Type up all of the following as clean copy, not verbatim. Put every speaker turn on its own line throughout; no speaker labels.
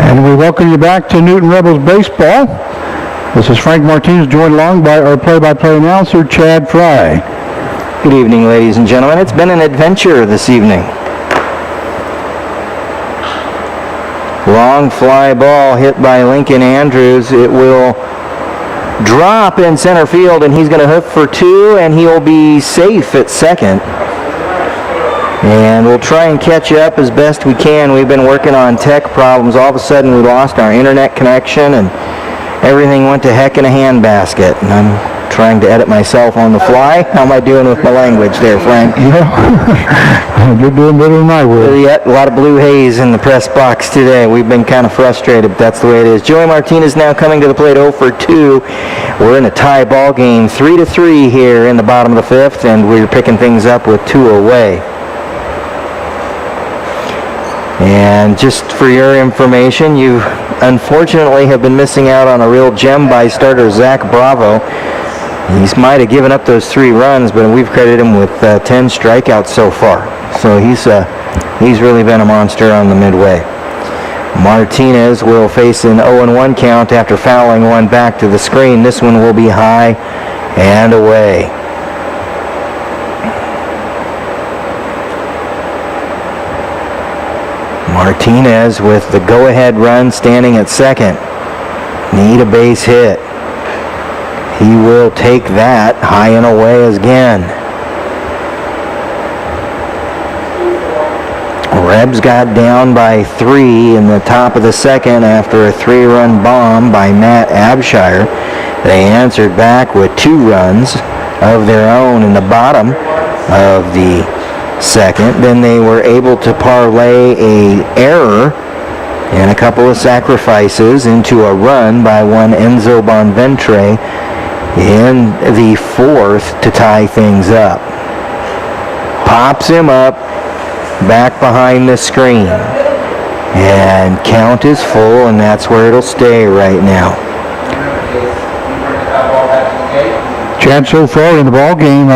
And we welcome you back to Newton Rebels Baseball. This is Frank Martinez, joined along by our play-by-play announcer, Chad Fry.
Good evening, ladies and gentlemen. It's been an adventure this evening. Long fly ball hit by Lincoln Andrews. It will drop in center field, and he's going to hook for two, and he'll be safe at second. And we'll try and catch up as best we can. We've been working on tech problems. All of a sudden, we lost our internet connection, and everything went to heck in a handbasket. And I'm trying to edit myself on the fly. How am I doing with my language there, Frank?
You're doing better than I would.
Yeah, a lot of blue haze in the press box today. We've been kind of frustrated, but that's the way it is. Joey Martinez now coming to the plate 0 for 2. We're in a tie ball game, 3-3 here in the bottom of the fifth, and we're picking things up with 2 away. And just for your information, you unfortunately have been missing out on a real gem by starter Zach Bravo. He might have given up those 3 runs, but we've credited him with 10 strikeouts so far. So he's really been a monster on the midway. Martinez will face an 0-1 count after fouling one back to the screen. This one will be high and away. Martinez with the go-ahead run standing at second. Need a base hit. He will take that high and away again. Rebs got down by 3 in the top of the second after a 3-run bomb by Matt Abshire. They answered back with 2 runs of their own in the bottom of the second. Then they were able to parlay an error and a couple of sacrifices into a run by one Enzo Bonventre in the 4th to tie things up. Pops him up back behind the screen, and count is full, and that's where it'll stay right now.
Chad, so far in the ball game,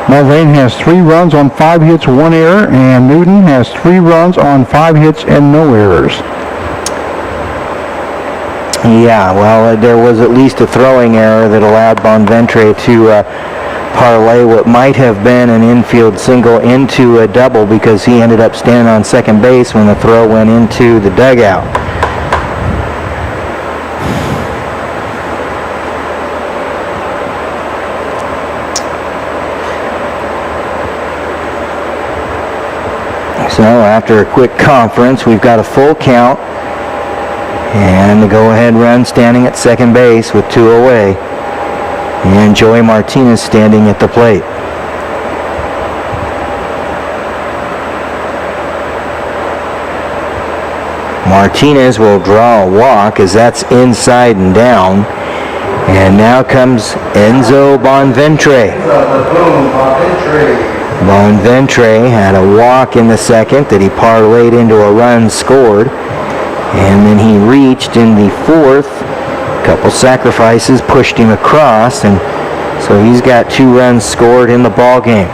Mulvane has 3 runs on 5 hits, 1 error, and Newton has 3 runs on 5 hits and no errors.
Yeah, well, there was at least a throwing error that allowed Bonventre to parlay what might have been an infield single into a double, because he ended up standing on second base when the throw went into the dugout. So after a quick conference, we've got a full count and the go-ahead run standing at second base with 2 away, and Joey Martinez standing at the plate. Martinez will draw a walk as that's inside and down, and now comes Enzo Bonventre. Bonventre had a walk in the second that he parlayed into a run scored, and then he reached in the 4th. A couple sacrifices pushed him across, and so he's got 2 runs scored in the ball game.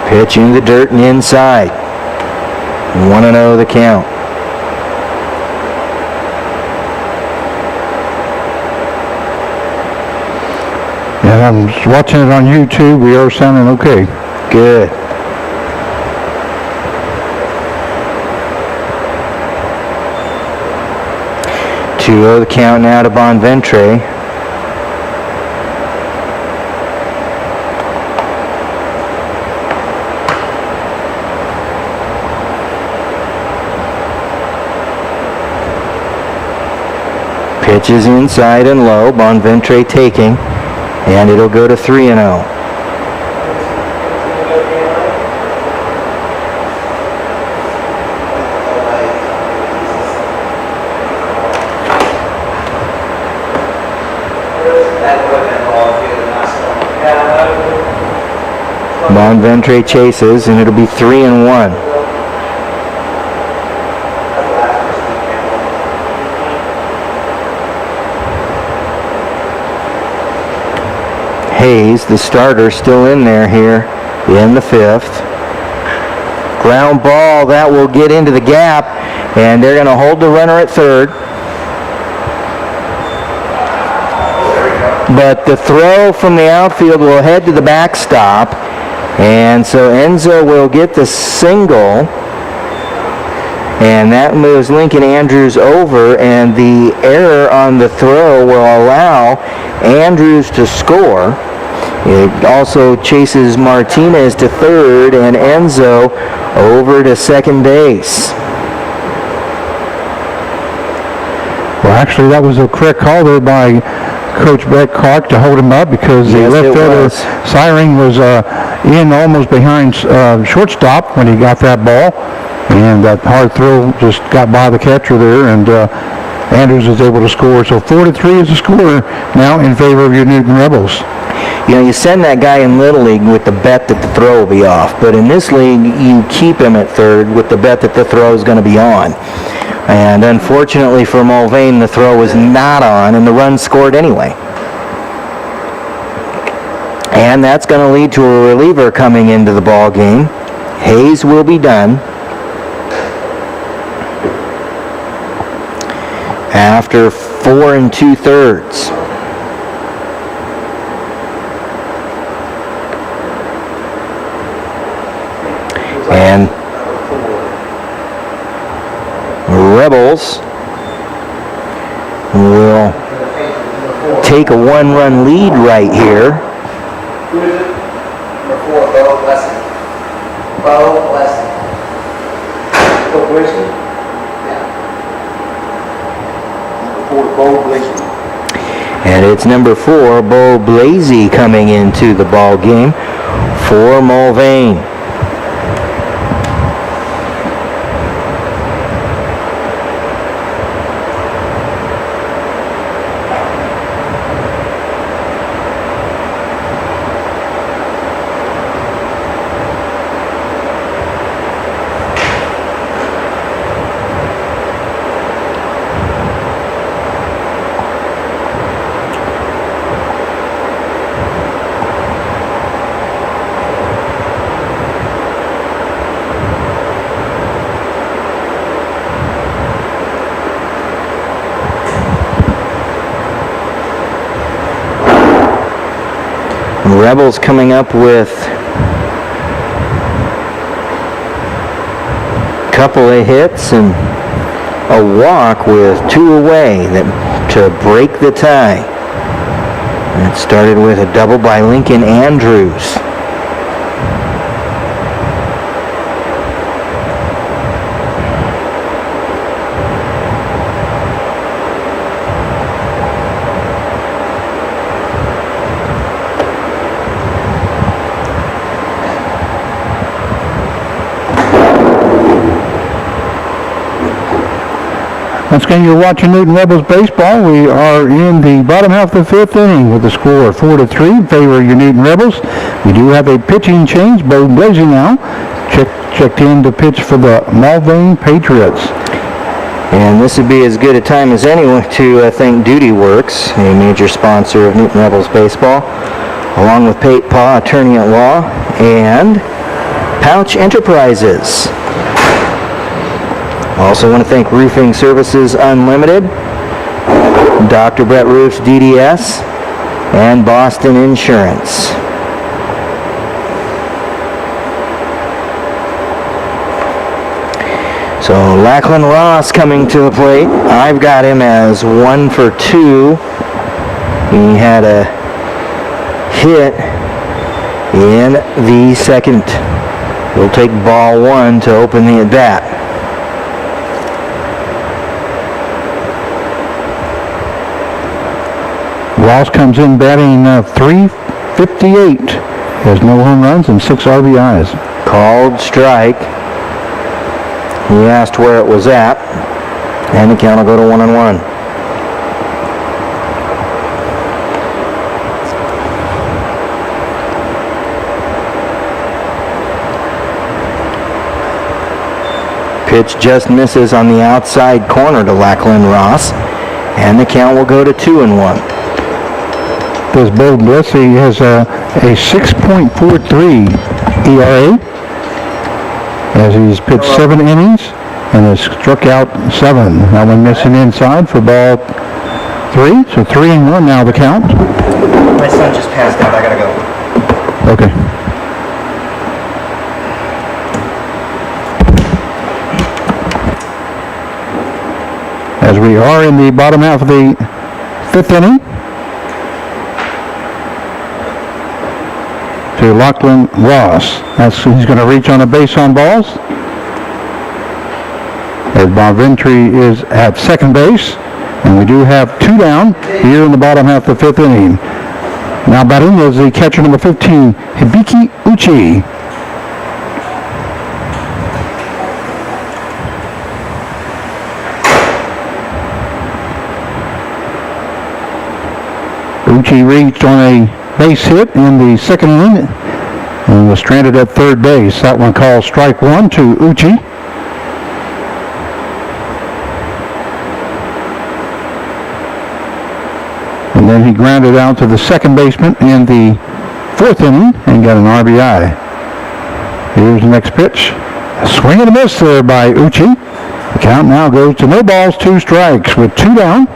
Pitch in the dirt and inside. 1-0 the count.
And I'm watching it on YouTube. We are sounding okay.
Good. Two the count now to Bonventre. Pitches inside and low. Bonventre taking. And it'll go to 3-0. Bonventre chases, and it'll be 3-1. Hayes, the starter, still in there here in the 5th. Ground ball, that will get into the gap, and they're going to hold the runner at third. But the throw from the outfield will head to the backstop, and so Enzo will get the single, and that moves Lincoln Andrews over, and the error on the throw will allow Andrews to score. It also chases Martinez to third and Enzo over to second base.
Well, actually, that was a correct call there by Coach Beck Clark to hold him up, because the left fielder Siring was in almost behind shortstop when he got that ball, and that hard throw just got by the catcher there, and Andrews was able to score. So 4-3 is the score now in favor of your Newton Rebels.
You know, you send that guy in Little League with the bet that the throw will be off, but in this league, you keep him at third with the bet that the throw is going to be on. And unfortunately for Mulvane, the throw was not on, and the run scored anyway. And that's going to lead to a reliever coming into the ball game. Hayes will be done after 4 2/3. And Rebels will take a 1-run lead right here.
Who is it? Number 4, Bo Blessing. Bo Blessing. Bo Blessing? Yeah. Number 4, Bo Blessing.
And it's number 4, Bo Blazy, coming into the ball game for Mulvane. Rebels coming up with a couple of hits and a walk with 2 away to break the tie. It started with a double by Lincoln Andrews.
Once again, you're watching Newton Rebels baseball. We are in the bottom half of the 5th inning with the score 4-3 in favor of your Newton Rebels. We do have a pitching change. Bo Blazy now checked in to pitch for the Mulvane Patriots.
And this would be as good a time as any to thank Duty Works, a major sponsor of Newton Rebels baseball, along with Pate Paw, attorney at law, and Pouch Enterprises. Also want to thank Roofing Services Unlimited, Dr. Brett Roofs DDS, and Boston Insurance. So Lachlan Ross coming to the plate. I've got him as 1 for 2. He had a hit in the second. We'll take ball 1 to open the at-bat.
Ross comes in batting .358. Has no home runs and 6 RBIs.
Called strike. He asked where it was at, and the count will go to 1-1. Pitch just misses on the outside corner to Lachlan Ross, and the count will go to 2-1.
This Bo Blessy has a 6.43 ERA as he's pitched 7 innings and has struck out 7. That one missing inside for ball 3. So 3-1 now the count.
My son just passed out. I gotta go.
Okay. As we are in the bottom half of the 5th inning, to Lachlan Ross. He's going to reach on a base on balls. As Bob Ventry is at second base, and we do have 2 down here in the bottom half of the 5th inning. Now batting is the catcher number 15, Hibiki Uchi. Uchi reached on a base hit in the 2nd inning and was stranded at third base. That one called strike 1 to Uchi. And then he grounded out to the second baseman in the 4th inning and got an RBI. Here's the next pitch. A swing and a miss there by Uchi. The count now goes to no balls, 2 strikes with 2 down.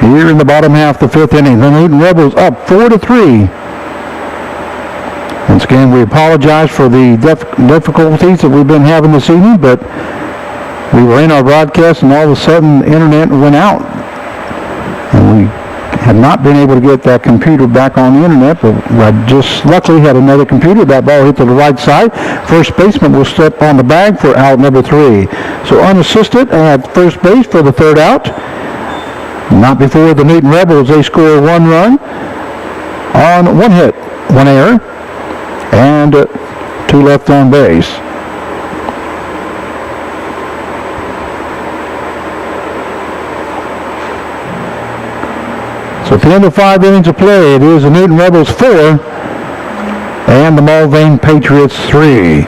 Here in the bottom half of the 5th inning, the Newton Rebels up 4-3. Once again, we apologize for the difficulties that we've been having this evening, but we were in our broadcast and all of a sudden the internet went out. And we had not been able to get that computer back on the internet, but I just luckily had another computer. That ball hit to the right side. First baseman will step on the bag for out number 3. So unassisted at first base for the 3rd out. Not before the Newton Rebels. They score 1 run on 1 hit, 1 error, and 2 left on base. So at the end of 5 innings of play, it is the Newton Rebels 4 and the Mulvane Patriots 3.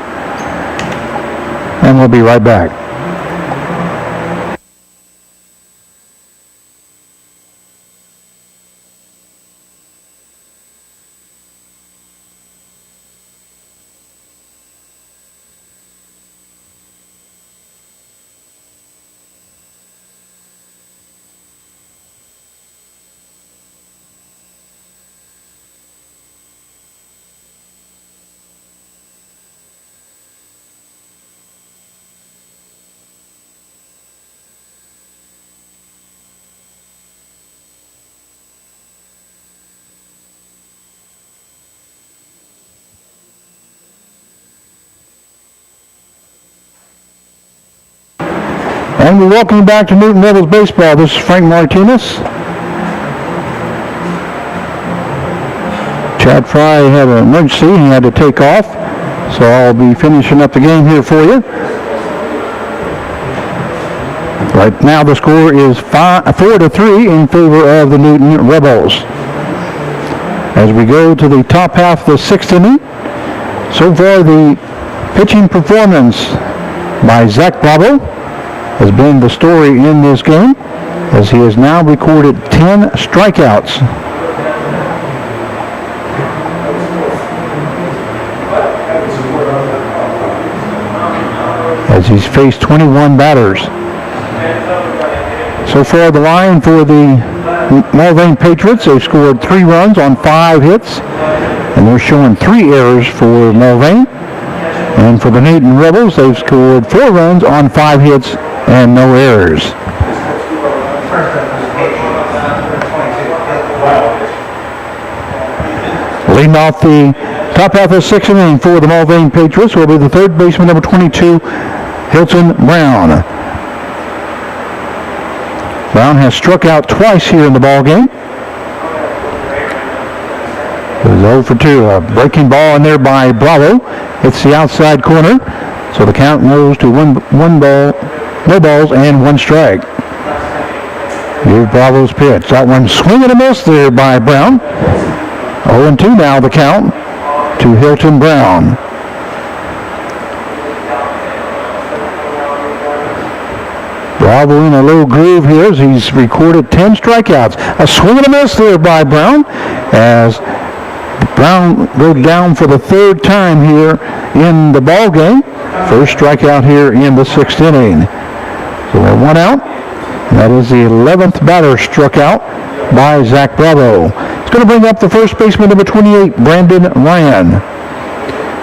And we'll be right back. And we're welcome back to Newton Rebels Baseball. This is Frank Martinez. Chad Fry had an emergency. He had to take off. So I'll be finishing up the game here for you. Right now the score is 4-3 in favor of the Newton Rebels. As we go to the top half of the 6th inning, so far the pitching performance by Zach Bravo has been the story in this game, as he has now recorded 10 strikeouts. As he's faced 21 batters. So far the line for the Mulvane Patriots, they've scored 3 runs on 5 hits, and they're showing 3 errors for Mulvane. And for the Newton Rebels, they've scored 4 runs on 5 hits and no errors. Leading off the top half of the 6th inning for the Mulvane Patriots will be the 3rd baseman, number 22, Hilton Brown. Brown has struck out twice here in the ball game. It was 0 for 2. A breaking ball in there by Bravo. It's the outside corner. So the count goes to one ball, no balls, and 1 strike. Here's Bravo's pitch. That one swing and a miss there by Brown. 0-2 now the count to Hilton Brown. Bravo in a low groove here as he's recorded 10 strikeouts. A swing and a miss there by Brown. as Brown goes down for the third time here in the ball game. First strikeout here in the 6th inning. So we're one out. That is the 11th batter struck out by Zach Bravo. It's going to bring up the first baseman, number 28, Brandon Ryan.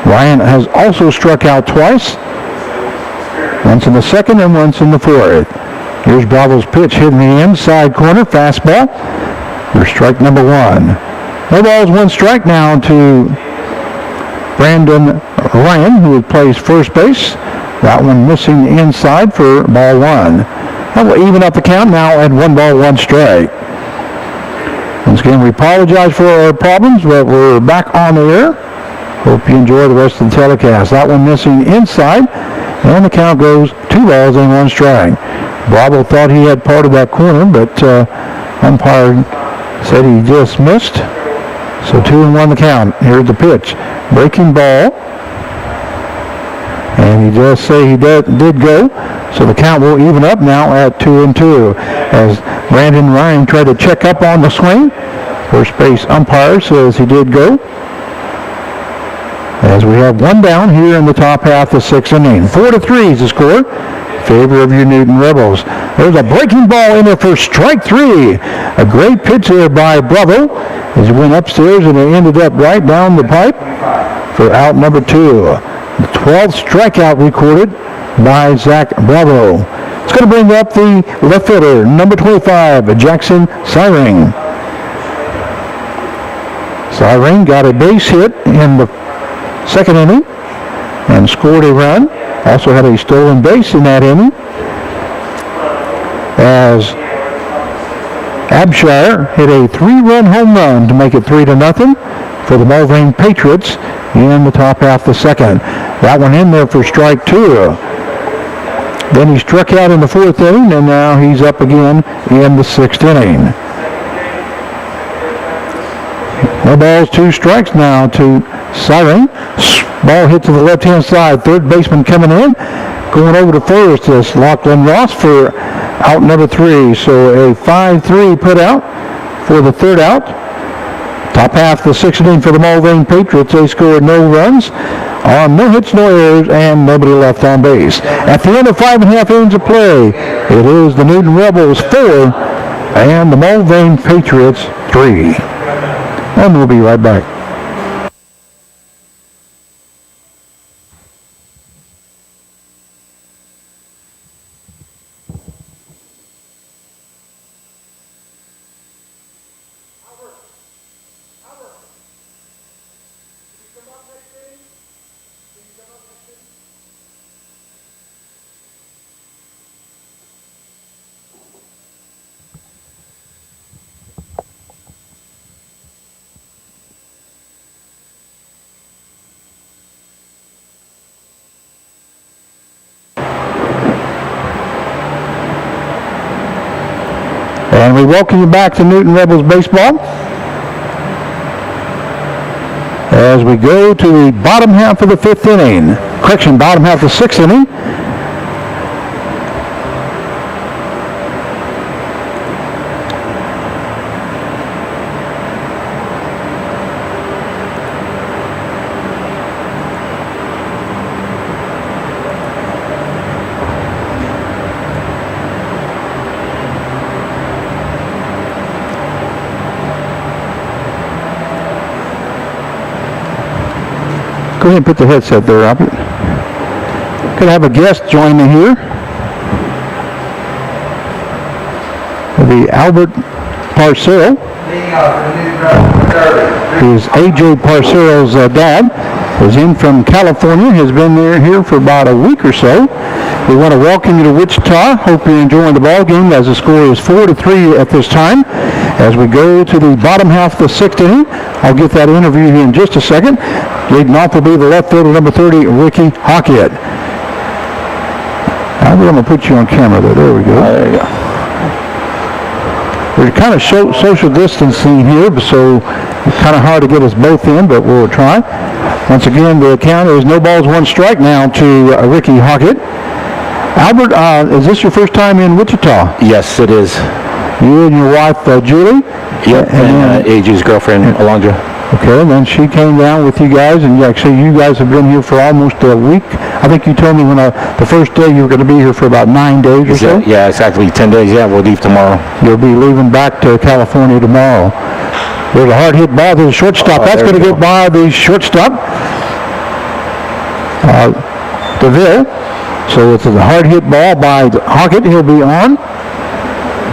Ryan has also struck out twice. Once in the 2nd and once in the 4th. Here's Bravo's pitch hit in the inside corner, fastball. Here's strike number 1. No balls, 1 strike now to Brandon Ryan, who plays first base. That one missing inside for ball 1. That will even up the count now at 1 ball, 1 strike. Once again, we apologize for our problems, but we're back on the air. Hope you enjoy the rest of the telecast. That one missing inside, and the count goes 2 balls and 1 strike. Bravo thought he had part of that corner, but umpire said he just missed. So 2-1 the count. Here's the pitch. Breaking ball. And he does say he did go. So the count will even up now at 2-2. As Brandon Ryan tried to check up on the swing. First base umpire says he did go. As we have 1 down here in the top half of the 6th inning. 4-3 is the score in favor of your Newton Rebels. There's a breaking ball in there for strike 3. A great pitch there by Bravo as he went upstairs and it ended up right down the pipe for out number 2. The 12th strikeout recorded by Zach Bravo. It's going to bring up the left fielder, number 25, Jackson Syring. Syring got a base hit in the 2nd inning and scored a run. Also had a stolen base in that inning. As Abshire hit a 3-run home run to make it 3-0 for the Mulvane Patriots in the top half of the 2nd. That one in there for strike 2. Then he struck out in the 4th inning, and now he's up again in the 6th inning. No balls, 2 strikes now to Syring. Ball hit to the left-hand side. Third baseman coming in. Going over to first is Lachlan Ross for out number 3. So a 5-3 put out for the 3rd out. Top half of the 6th inning for the Mulvane Patriots. They scored no runs on no hits, no errors, and nobody left on base. At the end of 5.5 innings of play, it is the Newton Rebels 4 and the Mulvane Patriots 3. And we'll be right back. And we welcome you back to Newton Rebels Baseball as we go to the bottom half of the 5th inning. Correction, bottom half of the 6th inning. Go ahead and put the headset there, Robert. Could have a guest join me here. The Albert Parcero is A.J. Parcero's dad. Was in from California. Has been here for about a week or so. We want to welcome you to Wichita. Hope you're enjoying the ball game as the score is 4-3 at this time. As we go to the bottom half of the 6th inning, I'll get that interview here in just a second. Leading off will be the left fielder, number 30, Ricky Hockett. I'm going to put you on camera there. There we go. There you go. We're kind of social distancing here, so it's kind of hard to get us both in, but we'll try. Once again, the count is no balls, 1 strike now to Ricky Hockett. Albert, is this your first time in Wichita?
Yes, it is.
You and your wife, Julie?
Yep, and AJ's girlfriend, Alondra.
Okay, and then she came down with you guys, and actually you guys have been here for almost a week. I think you told me when the first day you were going to be here for about 9 days or so.
Yeah, exactly, 10 days. Yeah, we'll leave tomorrow.
You'll be leaving back to California tomorrow. There's a hard hit ball to the shortstop. That's going to get by the shortstop, Deville. So it's a hard hit ball by Hockett. He'll be on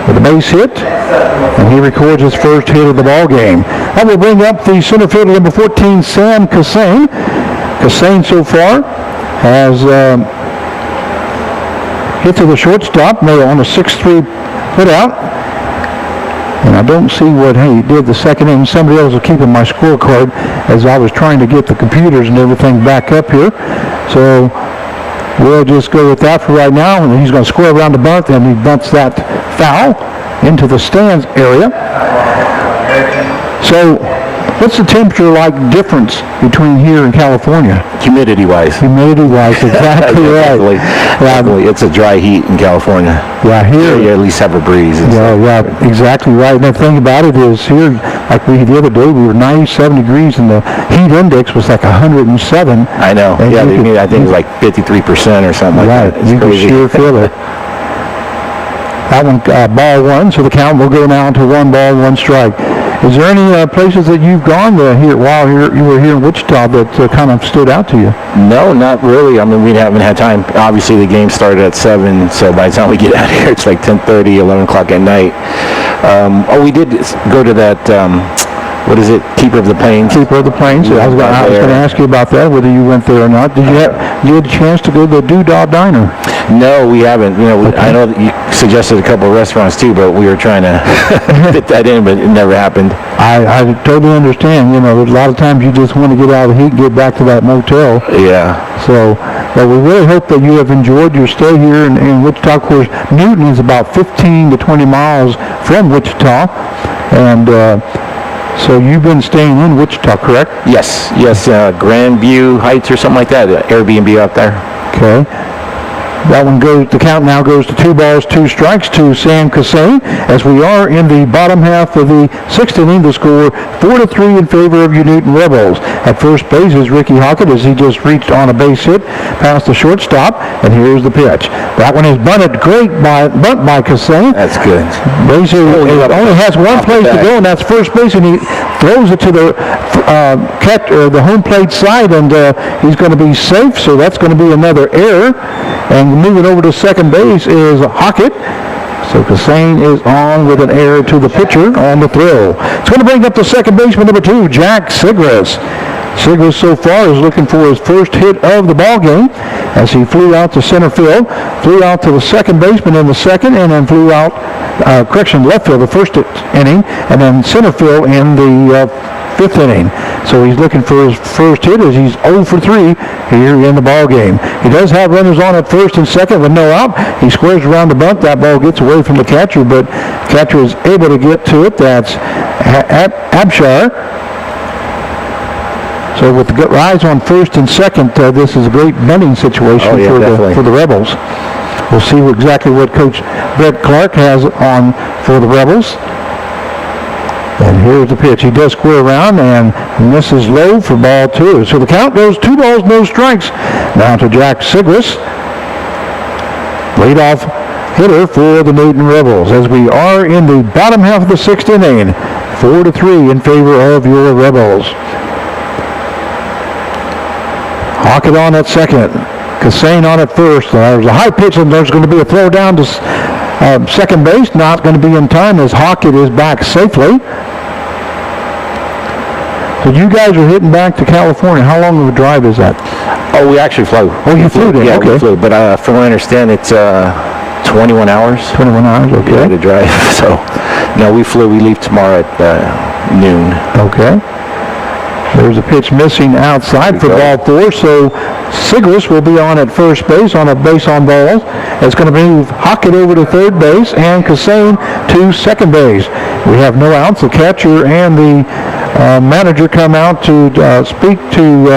with a base hit, and he records his first hit of the ball game. That will bring up the center fielder, number 14, Sam Cassane. Cassane so far has hit to the shortstop on a 6-3 put out. And I don't see what he did the second inning. Somebody else was keeping my scorecard as I was trying to get the computers and everything back up here. So we'll just go with that for right now. And he's going to square around the bunt, and he bunts that foul into the stands area. So what's the temperature like difference between here and California?
Humidity-wise.
Humidity-wise, exactly right.
Definitely. It's a dry heat in California.
Yeah, here.
You at least have a breeze.
Yeah, exactly right. And the thing about it is here, like the other day, we were 97 degrees and the heat index was like 107.
I know.
And
yeah, I think it was like 53% or something like that.
Right, you can sure feel it. That one, ball one, so the count will go now to 1 ball, 1 strike. Is there any places that you've gone here while you were here in Wichita that kind of stood out to you?
No, not really. I mean, we haven't had time. Obviously, the game started at 7, so by the time we get out of here, it's like 10:30, 11 o'clock at night. We did go to that, what is it, Keeper of the Plains?
Keeper of the Plains. I was going to ask you about that, whether you went there or not. Did you had a chance to go to the Doodah Diner?
No, we haven't. Okay. I know that you suggested a couple of restaurants too, but we were trying to fit that in, but it never happened.
I totally understand. A lot of times you just want to get out of the heat and get back to that motel.
Yeah.
So, but we really hope that you have enjoyed your stay here in Wichita. Of course, Newton is about 15 to 20 miles from Wichita, and so you've been staying in Wichita, correct?
Yes. Grandview Heights or something like that. Airbnb out there.
Okay. That one the count now goes to 2 balls, 2 strikes to Sam Cassane. As we are in the bottom half of the 6th inning, the score 4-3 in favor of your Newton Rebels. At first base is Ricky Hockett as he just reached on a base hit past the shortstop, and here's the pitch. That one is bunted great by Cassane.
That's good.
Basically, it only has one place to go, and that's first base, and he throws it to the home plate side, and he's going to be safe, so that's going to be another error. And moving over to second base is Hockett. So Cassane is on with an error to the pitcher on the throw. It's going to bring up the second baseman, number 2, Jack Sigris. Sigris so far is looking for his first hit of the ball game as he flew out to center field, flew out to the second baseman in the second, and then flew out, left field the first inning, and then center field in the 5th inning. So he's looking for his first hit as he's 0 for 3 here in the ball game. He does have runners on at first and second with no out. He squares around the bunt. That ball gets away from the catcher, but catcher is able to get to it. That's Abshire. So with the rise on first and second, this is a great bunting situation for the Rebels. We'll see exactly what Coach Brett Clark has on for the Rebels. And here's the pitch. He does square around and misses low for ball 2. So the count goes 2 balls, no strikes. Now to Jack Sigris, leadoff hitter for the Newton Rebels. As we are in the bottom half of the 6th inning, 4-3 in favor of your Rebels. Hockett on at second. Cassane on at first. There's a high pitch, and there's going to be a throw down to second base. Not going to be in time as Hockett is back safely. So you guys are hitting back to California. How long of a drive is that?
Oh, we actually flew.
Oh, you flew there?
Yeah,
okay.
We flew. But from what I understand, it's 21 hours.
21 hours, okay.
Yeah, to drive. So, no, we flew. We leave tomorrow at noon.
Okay. There's a pitch missing outside for ball 4, so Sigris will be on at first base on a base on balls. It's going to move Hockett over to third base and Cassane to second base. We have no outs. The catcher and the manager come out to speak to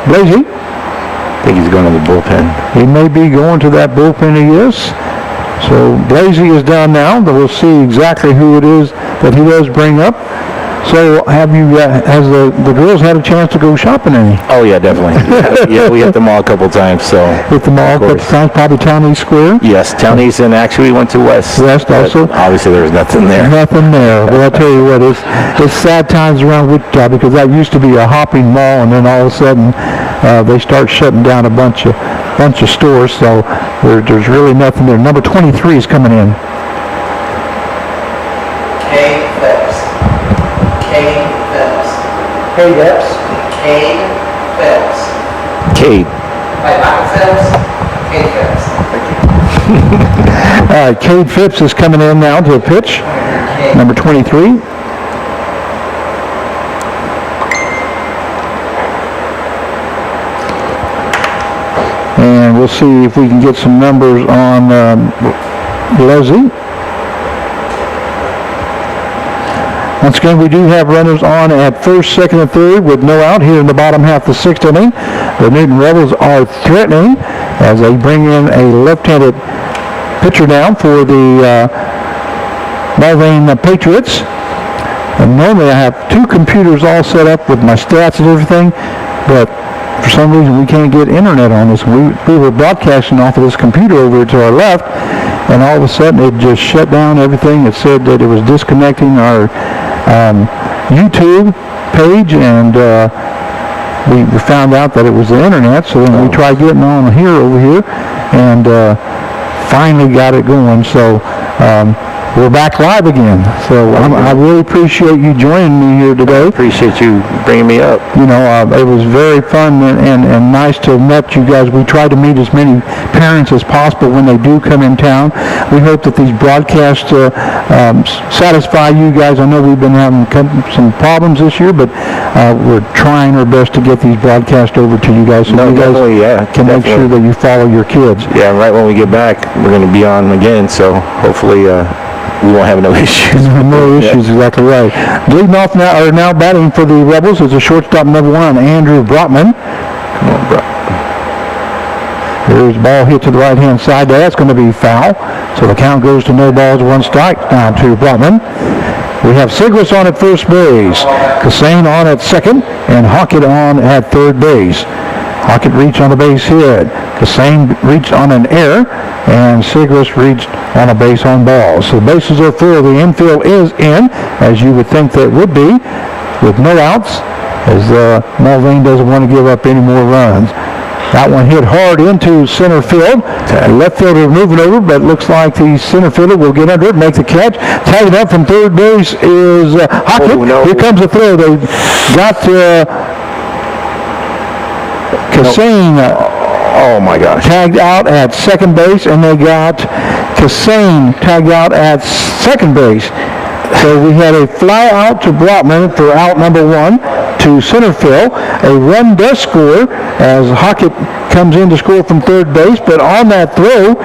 Blasey.
I think he's going to the bullpen.
He may be going to that bullpen, he is. So Blazy is down now, but we'll see exactly who it is that he does bring up. So have you, has the girls had a chance to go shopping any?
Oh yeah, definitely. Yeah, we hit the mall a couple times. So
Hit the mall a couple times, probably Town East Square?
yes, Town East, and actually we went to West.
West
but
also?
Obviously, there was nothing there.
Nothing there. Well, I tell you what, it's sad times around Wichita because that used to be a hopping mall, and then all of a sudden they start shutting down a bunch of stores. So there's really nothing there. Number 23 is coming in.
Cade Phelps. Cade Phelps.
Cade Epps.
Cade Phelps.
Cade.
Like Michael Phelps. Cade Phelps.
All right, Cade Phipps is coming in now to a pitch.
Cade.
Number 23. And we'll see if we can get some numbers on Leslie. Once again, we do have runners on at first, second, and third with no out here in the bottom half of the sixth inning. The Newton Rebels are threatening as they bring in a left-handed pitcher down for the Mulvane Patriots. And normally I have two computers all set up with my stats and everything, but for some reason we can't get internet on this. We were broadcasting off of this computer over to our left, and all of a sudden it just shut down everything. It said that it was disconnecting our YouTube page, and we found out that it was the internet, so then we tried getting on over here, and finally got it going. So we're back live again. So I really appreciate you joining me here today.
Appreciate you bringing me up.
You know, it was very fun and nice to have met you guys. We try to meet as many parents as possible when they do come in town. We hope that these broadcasts satisfy you guys. I know we've been having some problems this year, but we're trying our best to get these broadcasts over to you guys so you guys can make sure that you follow your kids.
Yeah, right when we get back, we're going to be on again, so hopefully we won't have no issues.
No issues, exactly right. Leading off now, or now batting for the Rebels is a shortstop number 1, Andrew Brotman.
Come on, bro.
There's the ball hit to the right-hand side. That's going to be foul. So the count goes to no balls, 1 strike now to Brotman. We have Sigris on at first base, Cassane on at second, and Hockett on at third base. Hockett reached on a base hit. Cassane reached on an error, and Sigris reached on a base on balls. So the bases are full. The infield is in, as you would think that would be, with no outs, as Mulvane doesn't want to give up any more runs. That one hit hard into center field. The left fielder moving over, but looks like the center fielder will get under it, make the catch. Tagging up from third base is Hockett.
Oh, no.
Here comes the throw. They got Cassane
Oh my gosh.
tagged out at second base, and they got Cassane tagged out at second base. So we had a fly out to Brotman for out number 1 to center field. A run does score as Hockett comes in to score from third base, but on that throw,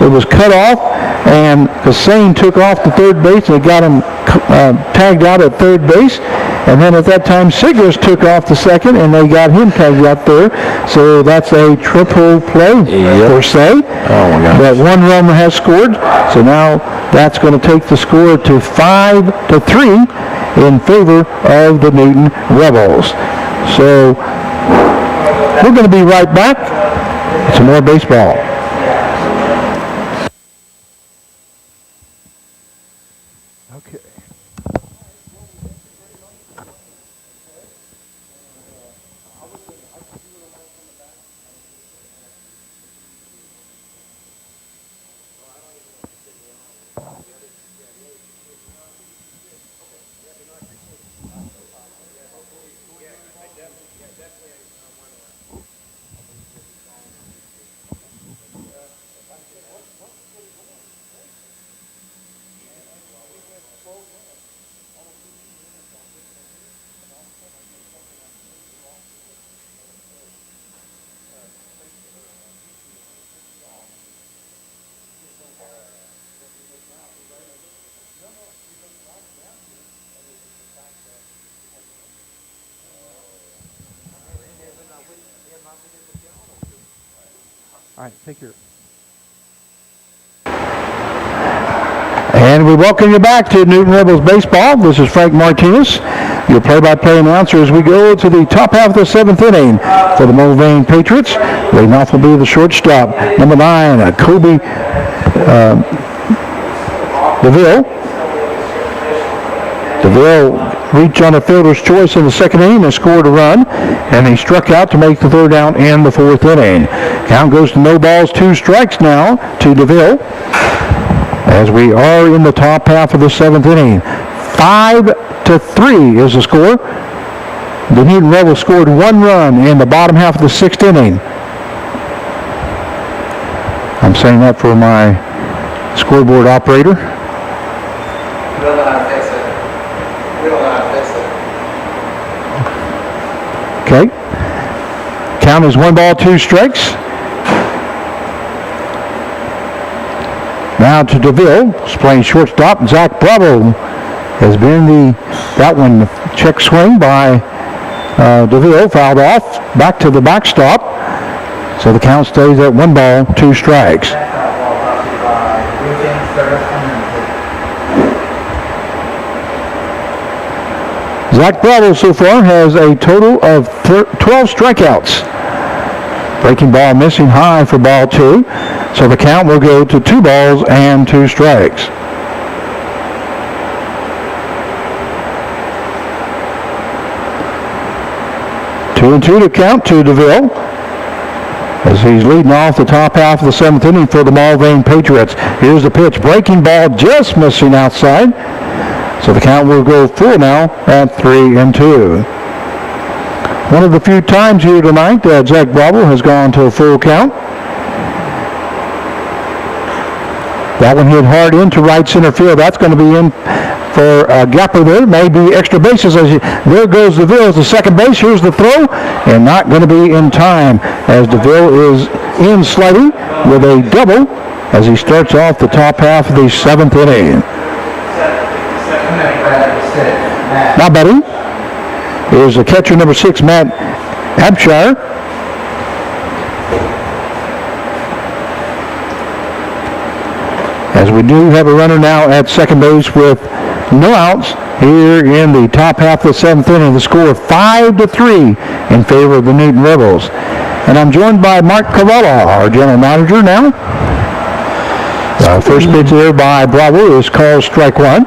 it was cut off, and Cassane took off to third base, and they got him tagged out at third base. And then at that time, Sigris took off to second, and they got him tagged out there. So that's a triple play, per se.
Oh my gosh.
That one run has scored. So now that's going to take the score to 5-3 in favor of the Newton Rebels. So we're going to be right back. Some more baseball. Okay. All right, take your... And we welcome you back to Newton Rebels Baseball. This is Frank Martinez, your play-by-play announcer as we go to the top half of the 7th inning for the Mulvane Patriots. Leading off will be the shortstop, number 9, Colby Deville. Deville reached on a fielder's choice in the 2nd inning and scored a run, and he struck out to make the 3rd down in the 4th inning. Count goes to no balls, 2 strikes now to Deville, as we are in the top half of the 7th inning. 5-3 is the score. The Newton Rebels scored 1 run in the bottom half of the 6th inning. I'm saying that for my scoreboard operator.
We don't know how to fix it. We don't know how to fix it.
Okay. Count is 1 ball, 2 strikes. Now to Deville, who's playing shortstop. Zach Bravo has been that one check swing by Deville, fouled off, back to the backstop. So the count stays at 1 ball, 2 strikes. Zach Bravo so far has a total of 12 strikeouts. Breaking ball missing high for ball 2. So the count will go to 2 balls and 2 strikes. Two and 2 to count to Deville, as he's leading off the top half of the 7th inning for the Mulvane Patriots. Here's the pitch. Breaking ball just missing outside. So the count will go full now at 3-2. One of the few times here tonight that Zach Bravo has gone to a full count. That one hit hard into right center field. That's going to be in for a gapper there. Maybe extra bases. There goes Deville to second base. Here's the throw, and not going to be in time, as Deville is in sliding with a double as he starts off the top half of the 7th inning. Now batting is the catcher, number 6, Matt Abshire. As we do have a runner now at second base with no outs here in the top half of the 7th inning. The score of 5-3 in favor of the Newton Rebels. And I'm joined by Mark Cavala, our general manager now. First pitch there by Bravo is called strike 1.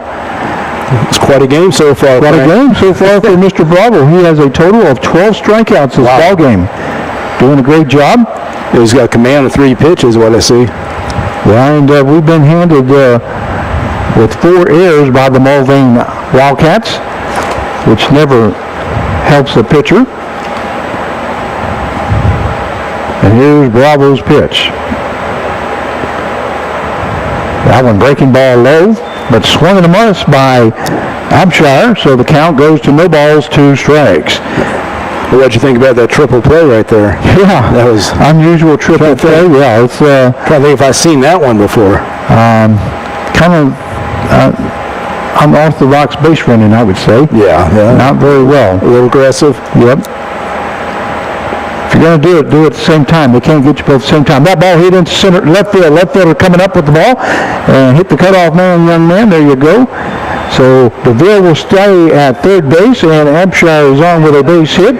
It's quite a game so far.
Quite a game so far for Mr. Bravo. He has a total of 12 strikeouts this ball game. Doing a great job.
He's got command of 3 pitches, what I see.
Yeah, and we've been handled with 4 errors by the Mulvane Wildcats, which never helps the pitcher. And here's Bravo's pitch. That one breaking ball low, but swung and a miss by Abshire, so the count goes to no balls, 2 strikes.
What'd you think about that triple play right there?
Yeah,
That was
unusual triple play. Yeah, it's
trying to think if I've seen that one before.
kind of unorthodox base running, I would say.
Yeah.
Not very well.
A little aggressive.
Yep. If you're going to do it at the same time. They can't get you both at the same time. That ball hit into center, left field. Left fielder coming up with the ball and hit the cutoff man, young man. There you go. So Deville will stay at third base, and Abshire is on with a base hit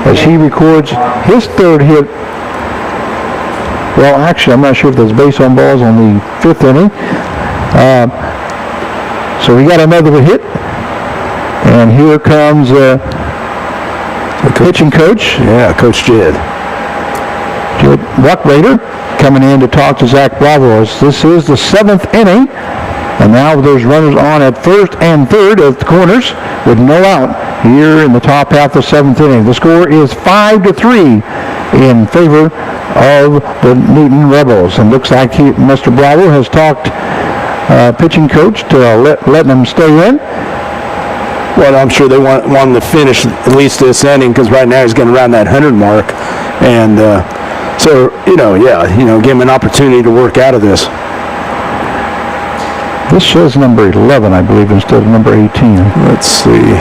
as he records his 3rd hit. Well, actually, I'm not sure if there's base on balls on the 5th inning. So we got another hit, and here comes the pitching coach.
Yeah, Coach Jed.
Jed Buckrader coming in to talk to Zach Bravo. This is the 7th inning, and now there's runners on at 1st and 3rd at the corners with no out here in the top half of the 7th inning. The score is 5-3 in favor of the Newton Rebels, and looks like Mr. Bravo has talked pitching coach to letting them stay in.
Well, I'm sure they want him to finish at least this inning, because right now he's getting around that 100 mark. And so, give him an opportunity to work out of this.
This shows number 11, I believe, instead of number 18.
Let's see.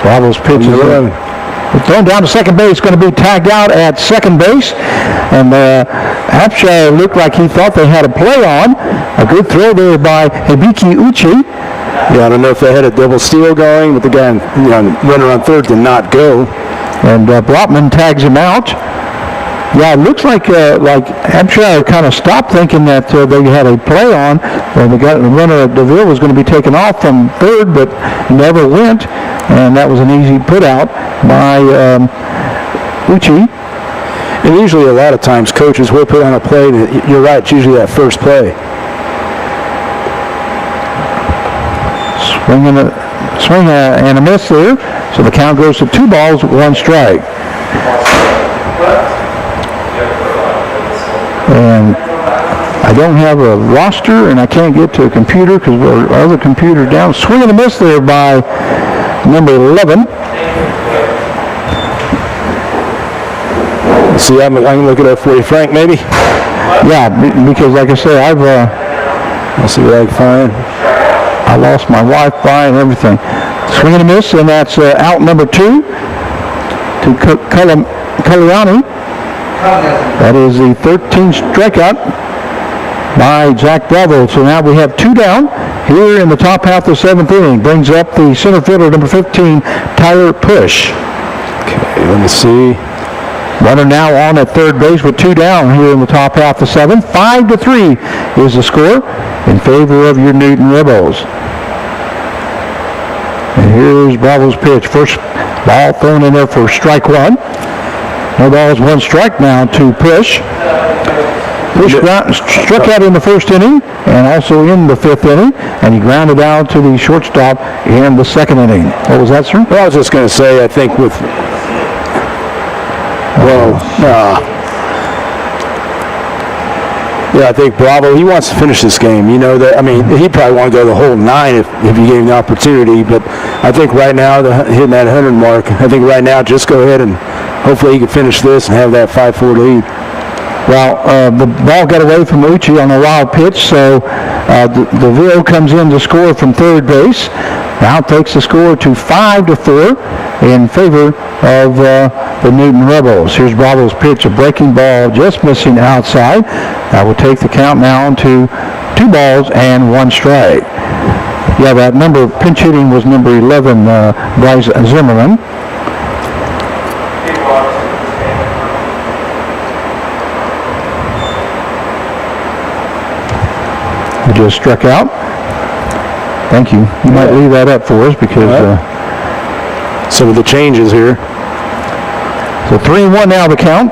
Bravo's pitch is thrown down to second base, going to be tagged out at second base. And Hampshire looked like he thought they had a play on. A good throw there by Hibiki Uchi.
Yeah, I don't know if they had a double steal going, but the guy, runner on third did not go.
And Brotman tags him out. Yeah, it looks like Hampshire kind of stopped thinking that they had a play on. The runner Deville was going to be taken off from third, but never went. And that was an easy put out by Uchi.
And usually a lot of times coaches will put on a play. You're right, it's usually that first play.
Swing and a miss there. So the count goes to 2 balls, 1 strike. And I don't have a roster, and I can't get to a computer because our other computer down. Swing and a miss there by number 11.
See, I can look it up for you, Frank, maybe?
Yeah, because like I said,
I'll see what I can find.
I lost my Wi-Fi and everything. Swing and a miss, and that's out number 2 to Kalyani. That is the 13th strikeout by Zach Bravo. So now we have 2 down here in the top half of the 7th inning. Brings up the center fielder, number 15, Tyler Push.
Okay, let me see.
Runner now on at third base with 2 down here in the top half of the 7th. 5-3 is the score in favor of your Newton Rebels. And here's Bravo's pitch. First ball thrown in there for strike 1. No balls, 1 strike now to Push. Push struck out in the first inning and also in the 5th inning, and he grounded out to the shortstop in the 2nd inning. What was that, sir?
Well, I was just going to say, I think with... Yeah, I think Bravo, he wants to finish this game. He'd probably want to go the whole 9 if you gave him the opportunity. But I think right now, hitting that 100 mark, I think right now just go ahead and hopefully he can finish this and have that 5-4 lead.
Well, the ball got away from Uchi on a wild pitch, so Deville comes in to score from third base. Now takes the score to 5-4 in favor of the Newton Rebels. Here's Bravo's pitch, a breaking ball just missing outside. That will take the count now to 2 balls and 1 strike. Yeah, that number, pinch hitting was number 11, Bryce Zimmermann. Who just struck out. Thank you. You might leave that up for us because...
some of the changes here.
So 3-1 now the count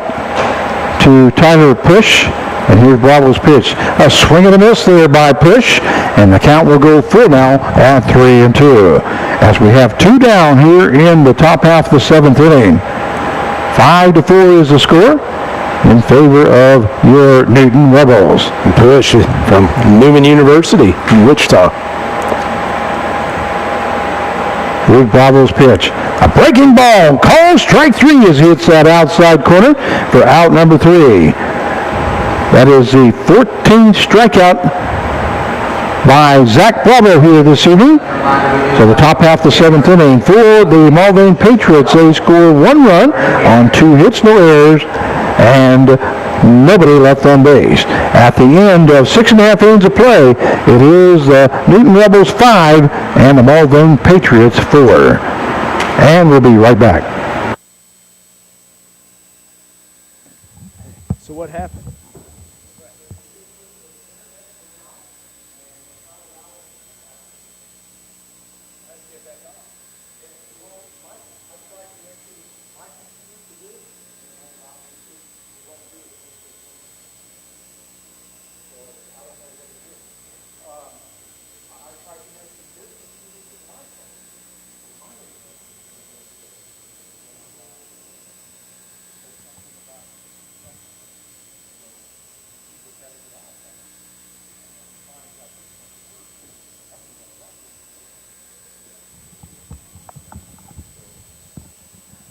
to Tyler Push. And here's Bravo's pitch. A swing and a miss there by Push. And the count will go full now at 3-2. As we have 2 down here in the top half of the 7th inning. 5-4 is the score in favor of your Newton Rebels.
And Push from Newman University in Wichita.
Here's Bravo's pitch. A breaking ball. Call strike 3 as he hits that outside corner for out number 3. That is the 14th strikeout by Zach Bravo here this evening. So the top half of the 7th inning for the Mulvane Patriots. They score 1 run on 2 hits, no errors, and nobody left on base. At the end of 6.5 innings of play, it is the Newton Rebels 5 and the Mulvane Patriots 4. And we'll be right back.
So what happened?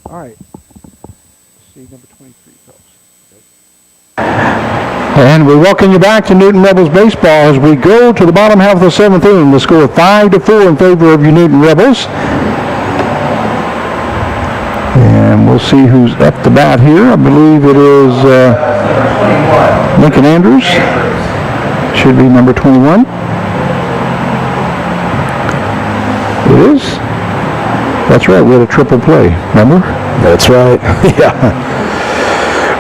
All right. See number 23, folks. And we welcome you back to Newton Rebels baseball as we go to the bottom half of the 7th inning. The score 5-4 in favor of your Newton Rebels. And we'll see who's at the bat here. I believe it is Lincoln Andrews. Should be number 21. It is. That's right. We had a triple play. Remember?
That's right. Yeah.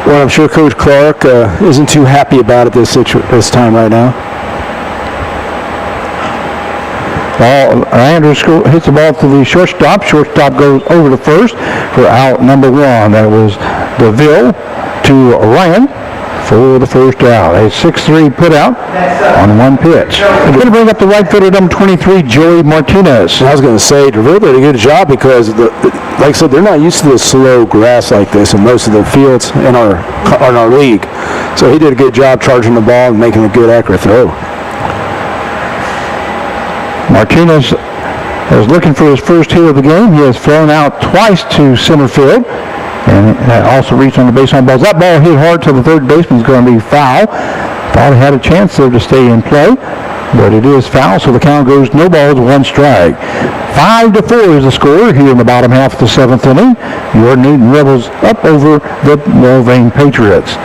Well, I'm sure Coach Clark isn't too happy about it this time right now.
Andrews hits the ball to the shortstop. Shortstop goes over to first for out number 1. That was Deville to Ryan for the first out. A 6-3 put out on 1 pitch. We're going to bring up the right fielder, number 23, Joey Martinez.
I was going to say, Deville did a good job because, like I said, they're not used to the slow grass like this in most of the fields in our league. So he did a good job charging the ball and making a good, accurate throw.
Martinez is looking for his first hit of the game. He has flown out twice to center field and also reached on the base on balls. That ball hit hard to the third baseman. Is going to be foul. Thought he had a chance there to stay in play, but it is foul, so the count goes no balls, 1 strike. 5-4 is the score here in the bottom half of the 7th inning. Your Newton Rebels up over the Mulvane Patriots.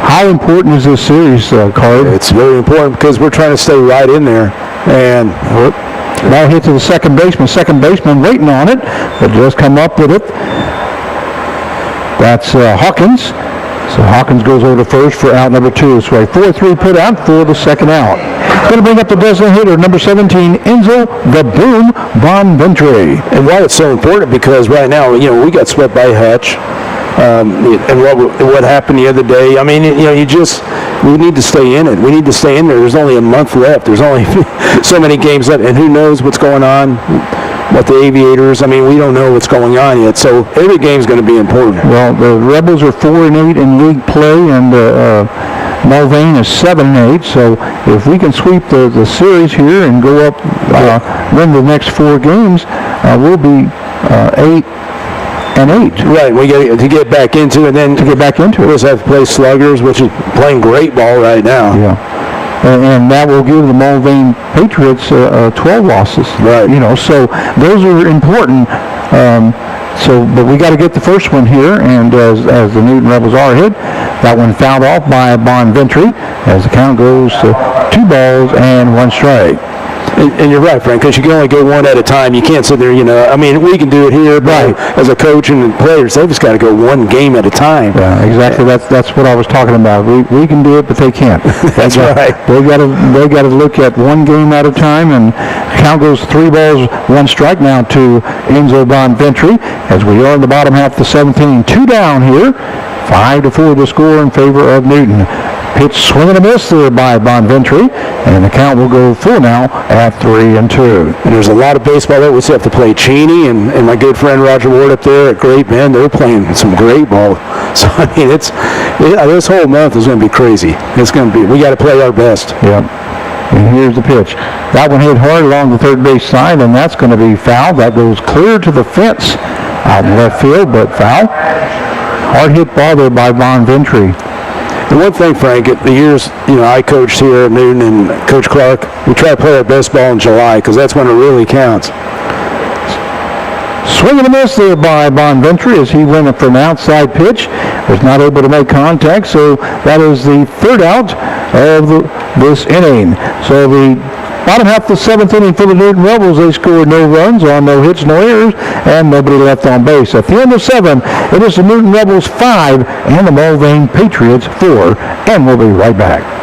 How important is this series, Card?
It's very important because we're trying to stay right in there. And
ball hit to the second baseman. Second baseman waiting on it, but just come up with it. That's Hawkins. So Hawkins goes over to first for out number 2. So a 4-3 put out for the second out. Going to bring up the designated hitter, number 17, Enzo the Boom Bonventre.
And why it's so important, because right now, we got swept by Hutch. And what happened the other day, I mean, we need to stay in it. We need to stay in there. There's only a month left. There's only so many games left, and who knows what's going on with the Aviators. I mean, we don't know what's going on yet, so every game's going to be important.
Well, the Rebels are 4-8 in league play, and Mulvane is 7-8, so if we can sweep the series here and go up, win the next 4 games, we'll be 8-8.
Right, we got to get back into it. Then
to get back into it,
we just have to play Sluggers, which is playing great ball right now.
Yeah, and that will give the Mulvane Patriots 12 losses.
Right.
So those are important. But we got to get the first one here, and as the Newton Rebels are ahead, that one fouled off by Bonventre as the count goes to 2 balls and 1 strike.
And you're right, Frank, because you can only go one at a time. You can't sit there, I mean, we can do it here, but as a coach and players, they've just got to go one game at a time.
Yeah, exactly. That's what I was talking about. We can do it, but they can't.
That's right.
They got to look at one game at a time, and count goes 3 balls, 1 strike now to Enzo Bonventre as we are in the bottom half of the 7th inning. 2 down here, 5-4 the score in favor of Newton. Pitch swing and a miss there by Bonventre, and the count will go full now at 3-2.
And there's a lot of baseball that we still have to play. Cheney and my good friend Roger Ward up there at Great Bend, they're playing some great ball. So, I mean, this whole month is going to be crazy. It's going to be, we got to play our best.
Yep. And here's the pitch. That one hit hard along the third base side, and that's going to be foul. That goes clear to the fence out in left field, but foul. Hard hit ball there by Bonventre.
And one thing, Frank, the years, I coached here at Newton and Coach Clark, we try to play our best ball in July because that's when it really counts.
Swing and a miss there by Bonventre as he went for an outside pitch. Was not able to make contact, so that is the 3rd out of this inning. So the bottom half of the 7th inning for the Newton Rebels, they scored no runs on no hits, no errors, and nobody left on base. At the end of 7, it is the Newton Rebels 5 and the Mulvane Patriots 4, and we'll be right back.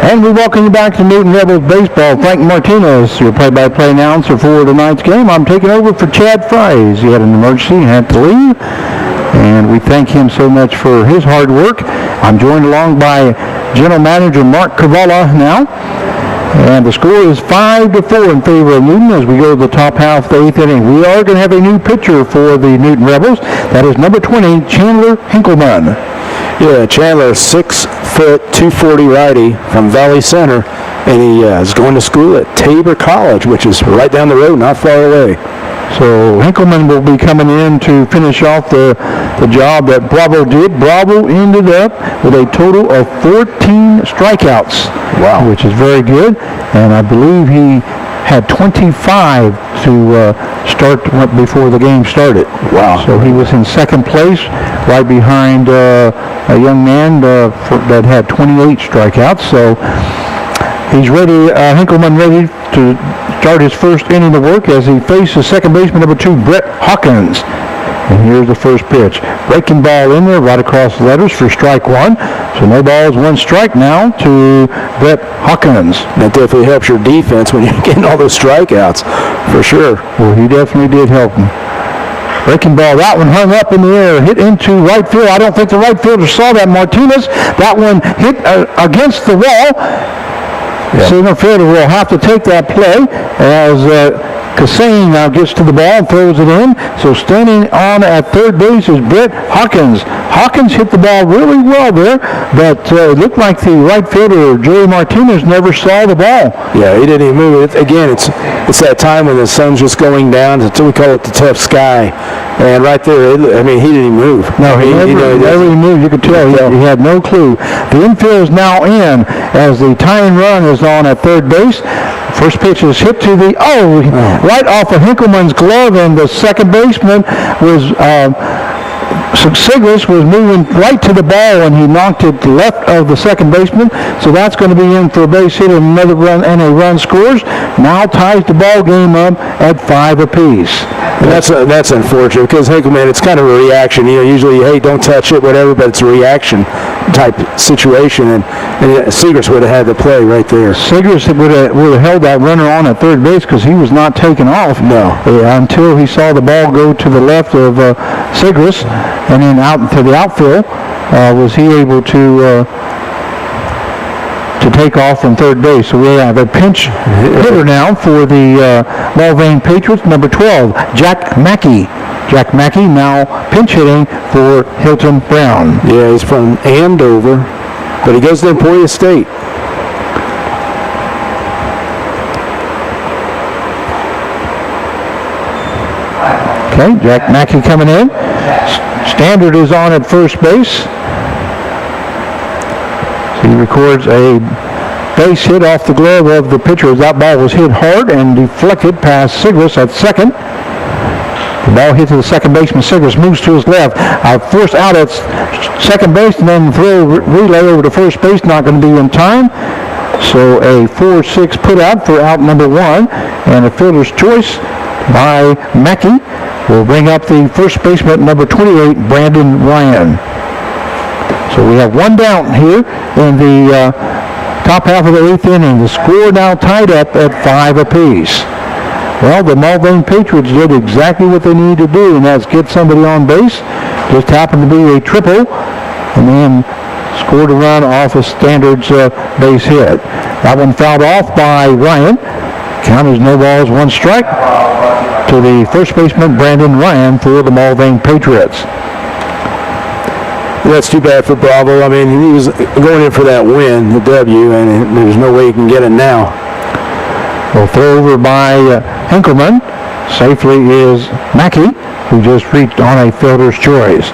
And we welcome you back to Newton Rebels Baseball. Frank Martinez, your play-by-play announcer for tonight's game. I'm taking over for Chad Fries. He had an emergency and had to leave. And we thank him so much for his hard work. I'm joined along by General Manager Mark Cavala now. And the score is 5-4 in favor of Newton as we go to the top half of the 8th inning. We are going to have a new pitcher for the Newton Rebels. That is number 20, Chandler Henkelman.
Yeah, Chandler, 6 foot, 240 righty from Valley Center, and he is going to school at Tabor College, which is right down the road, not far away.
So Henkelman will be coming in to finish off the job that Bravo did. Bravo ended up with a total of 14 strikeouts,
Wow.
which is very good, and I believe he had 25 to start before the game started.
Wow.
So he was in second place, right behind a young man that had 28 strikeouts. So he's ready, Henkelman ready to start his first inning of work as he faces second baseman number 2, Brett Hawkins. And here's the first pitch. Breaking ball in there right across the letters for strike 1. So no balls, 1 strike now to Brett Hawkins.
That definitely helps your defense when you're getting all those strikeouts, for sure.
Well, he definitely did help him. Breaking ball, that one hung up in the air, hit into right field. I don't think the right fielder saw that. Martinez, that one hit against the wall.
Yeah.
Center fielder will have to take that play as Cassane now gets to the ball and throws it in. So standing on at third base is Brett Hawkins. Hawkins hit the ball really well there, but it looked like the right fielder, Joey Martinez, never saw the ball.
Yeah, he didn't even move. Again, it's that time when the sun's just going down. We call it the tough sky. And right there, he didn't even move.
No, he never even moved. You could tell he had no clue. The infield is now in as the tying run is on at third base. First pitch is hit to the, right off of Henkelman's glove, and the second baseman was, Siglis was moving right to the ball, and he knocked it left of the second baseman. So that's going to be in for a base hit, and another run, and a run scores. Now ties the ball game up at 5 apiece.
And that's unfortunate because Henkelman, it's kind of a reaction. Usually, hey, don't touch it, whatever, but it's a reaction type situation, and Sigris would have had the play right there.
Sigris would have held that runner on at third base because he was not taken off.
No.
Until he saw the ball go to the left of Sigris, and then out to the outfield, was he able to take off from third base. So we have a pinch hitter now for the Mulvane Patriots, number 12, Jack Mackey. Jack Mackey now pinch hitting for Hilton Brown.
Yeah, he's from Andover, but he goes to Emporia State.
Okay, Jack Mackey coming in. Standard is on at first base. So he records a base hit off the glove of the pitcher. That ball was hit hard and deflected past Sigris at second. The ball hit to the second baseman. Sigris moves to his left. Forced out at second base, and then throw relay over to first base. Not going to be in time. So a 4-6 put out for out number 1. And a fielder's choice by Mackey will bring up the first baseman, number 28, Brandon Ryan. So we have one down here in the top half of the 8th inning. The score now tied up at 5 apiece. Well, the Mulvane Patriots did exactly what they needed to do, and that's get somebody on base. Just happened to be a triple, and then scored a run off of Standard's base hit. That one fouled off by Ryan. Count is no balls, 1 strike to the first baseman, Brandon Ryan, for the Mulvane Patriots.
That's too bad for Bravo. He was going in for that win, the W, and there's no way he can get it now.
Well, throw over by Henkelman. Safely is Mackey, who just reached on a fielder's choice.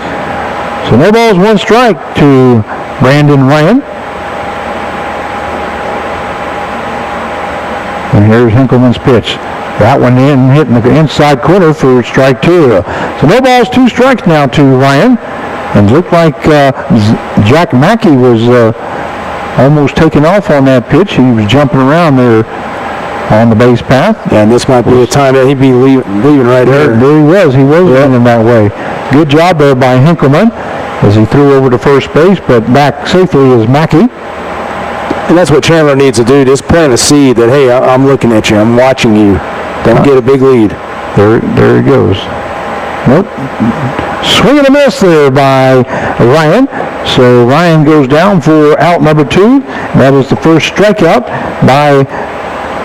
So no balls, 1 strike to Brandon Ryan. And here's Henkelman's pitch. That one hitting the inside corner for strike 2. So no balls, 2 strikes now to Ryan. And it looked like Jack Mackey was almost taken off on that pitch. He was jumping around there on the base path.
Yeah, and this might be a time that he'd be leaving right there.
There he was. He was running that way. Good job there by Henkelman as he threw over to first base, but back safely is Mackey.
And that's what Chandler needs to do. Just plant a seed that, hey, I'm looking at you. I'm watching you. Don't get a big lead.
There he goes. Nope. Swing and a miss there by Ryan. So Ryan goes down for out number 2. That is the first strikeout by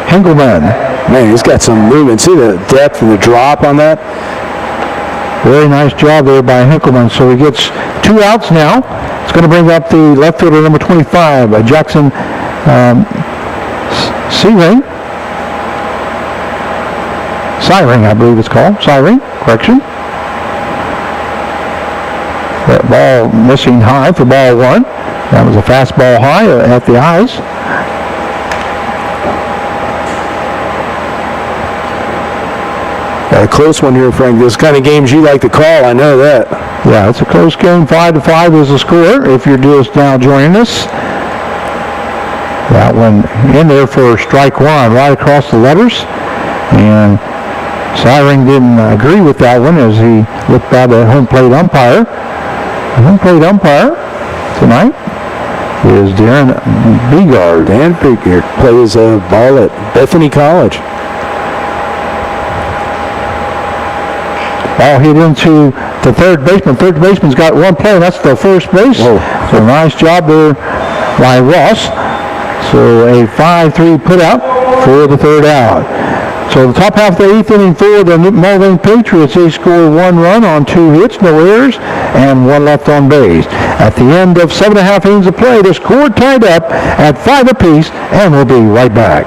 Henkelman.
Man, he's got some movement. See the depth and the drop on that?
Very nice job there by Henkelman. So he gets 2 outs now. It's going to bring up the left fielder number 25, Jackson Siring, I believe it's called. Siring, correction. That ball missing high for ball 1. That was a fastball high at the eyes.
Got a close one here, Frank. This kind of games you like to call, I know that.
Yeah, it's a close game. 5-5 is the score if you're just now joining us. That one in there for strike 1 right across the letters. And Siring didn't agree with that one as he looked by the home plate umpire. The home plate umpire tonight is Darren Beegard.
Dan Beegard plays ball at Bethany College.
Ball hit into the third baseman. Third baseman's got 1 play, and that's the first base.
Whoa.
So nice job there by Ross. So a 5-3 put out for the third out. So the top half of the 8th inning for the Mulvane Patriots, they score 1 run on 2 hits, no errors, and 1 left on base. At the end of 7.5 innings of play, the score tied up at 5 apiece, and we'll be right back.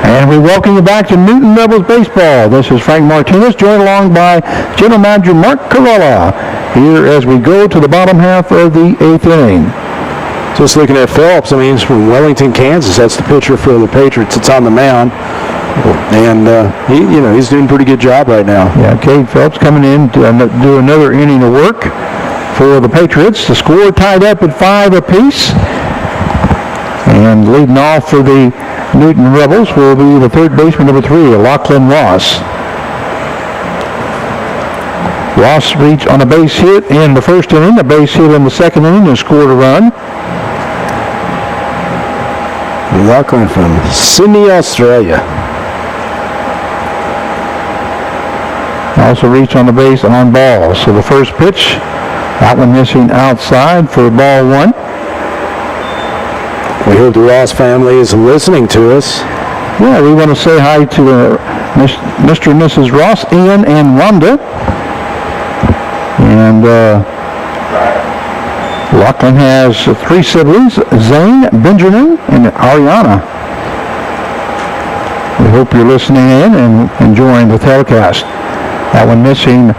And we welcome you back to Newton Rebels Baseball. This is Frank Martinez, joined along by General Manager Mark Carella, here as we go to the bottom half of the 8th inning.
Just looking at Phelps, I mean, he's from Wellington, Kansas. That's the pitcher for the Patriots. It's on the mound. And, he's doing a pretty good job right now.
Yeah, Cade Phelps coming in to do another inning of work for the Patriots. The score tied up at 5 apiece. And leading off for the Newton Rebels will be the third baseman, number 3, Lachlan Ross. Ross reached on a base hit in the first inning, a base hit in the second inning, and scored a run.
Lachlan from Sydney, Australia.
Also reached on the base on ball. So the first pitch, that one missing outside for ball 1.
We hope the Ross family is listening to us.
Yeah, we want to say hi to Mr. and Mrs. Ross, Ian and Rhonda. And Lachlan has 3 siblings, Zane, Benjamin, and Ariana. We hope you're listening in and enjoying the telecast. That one missing.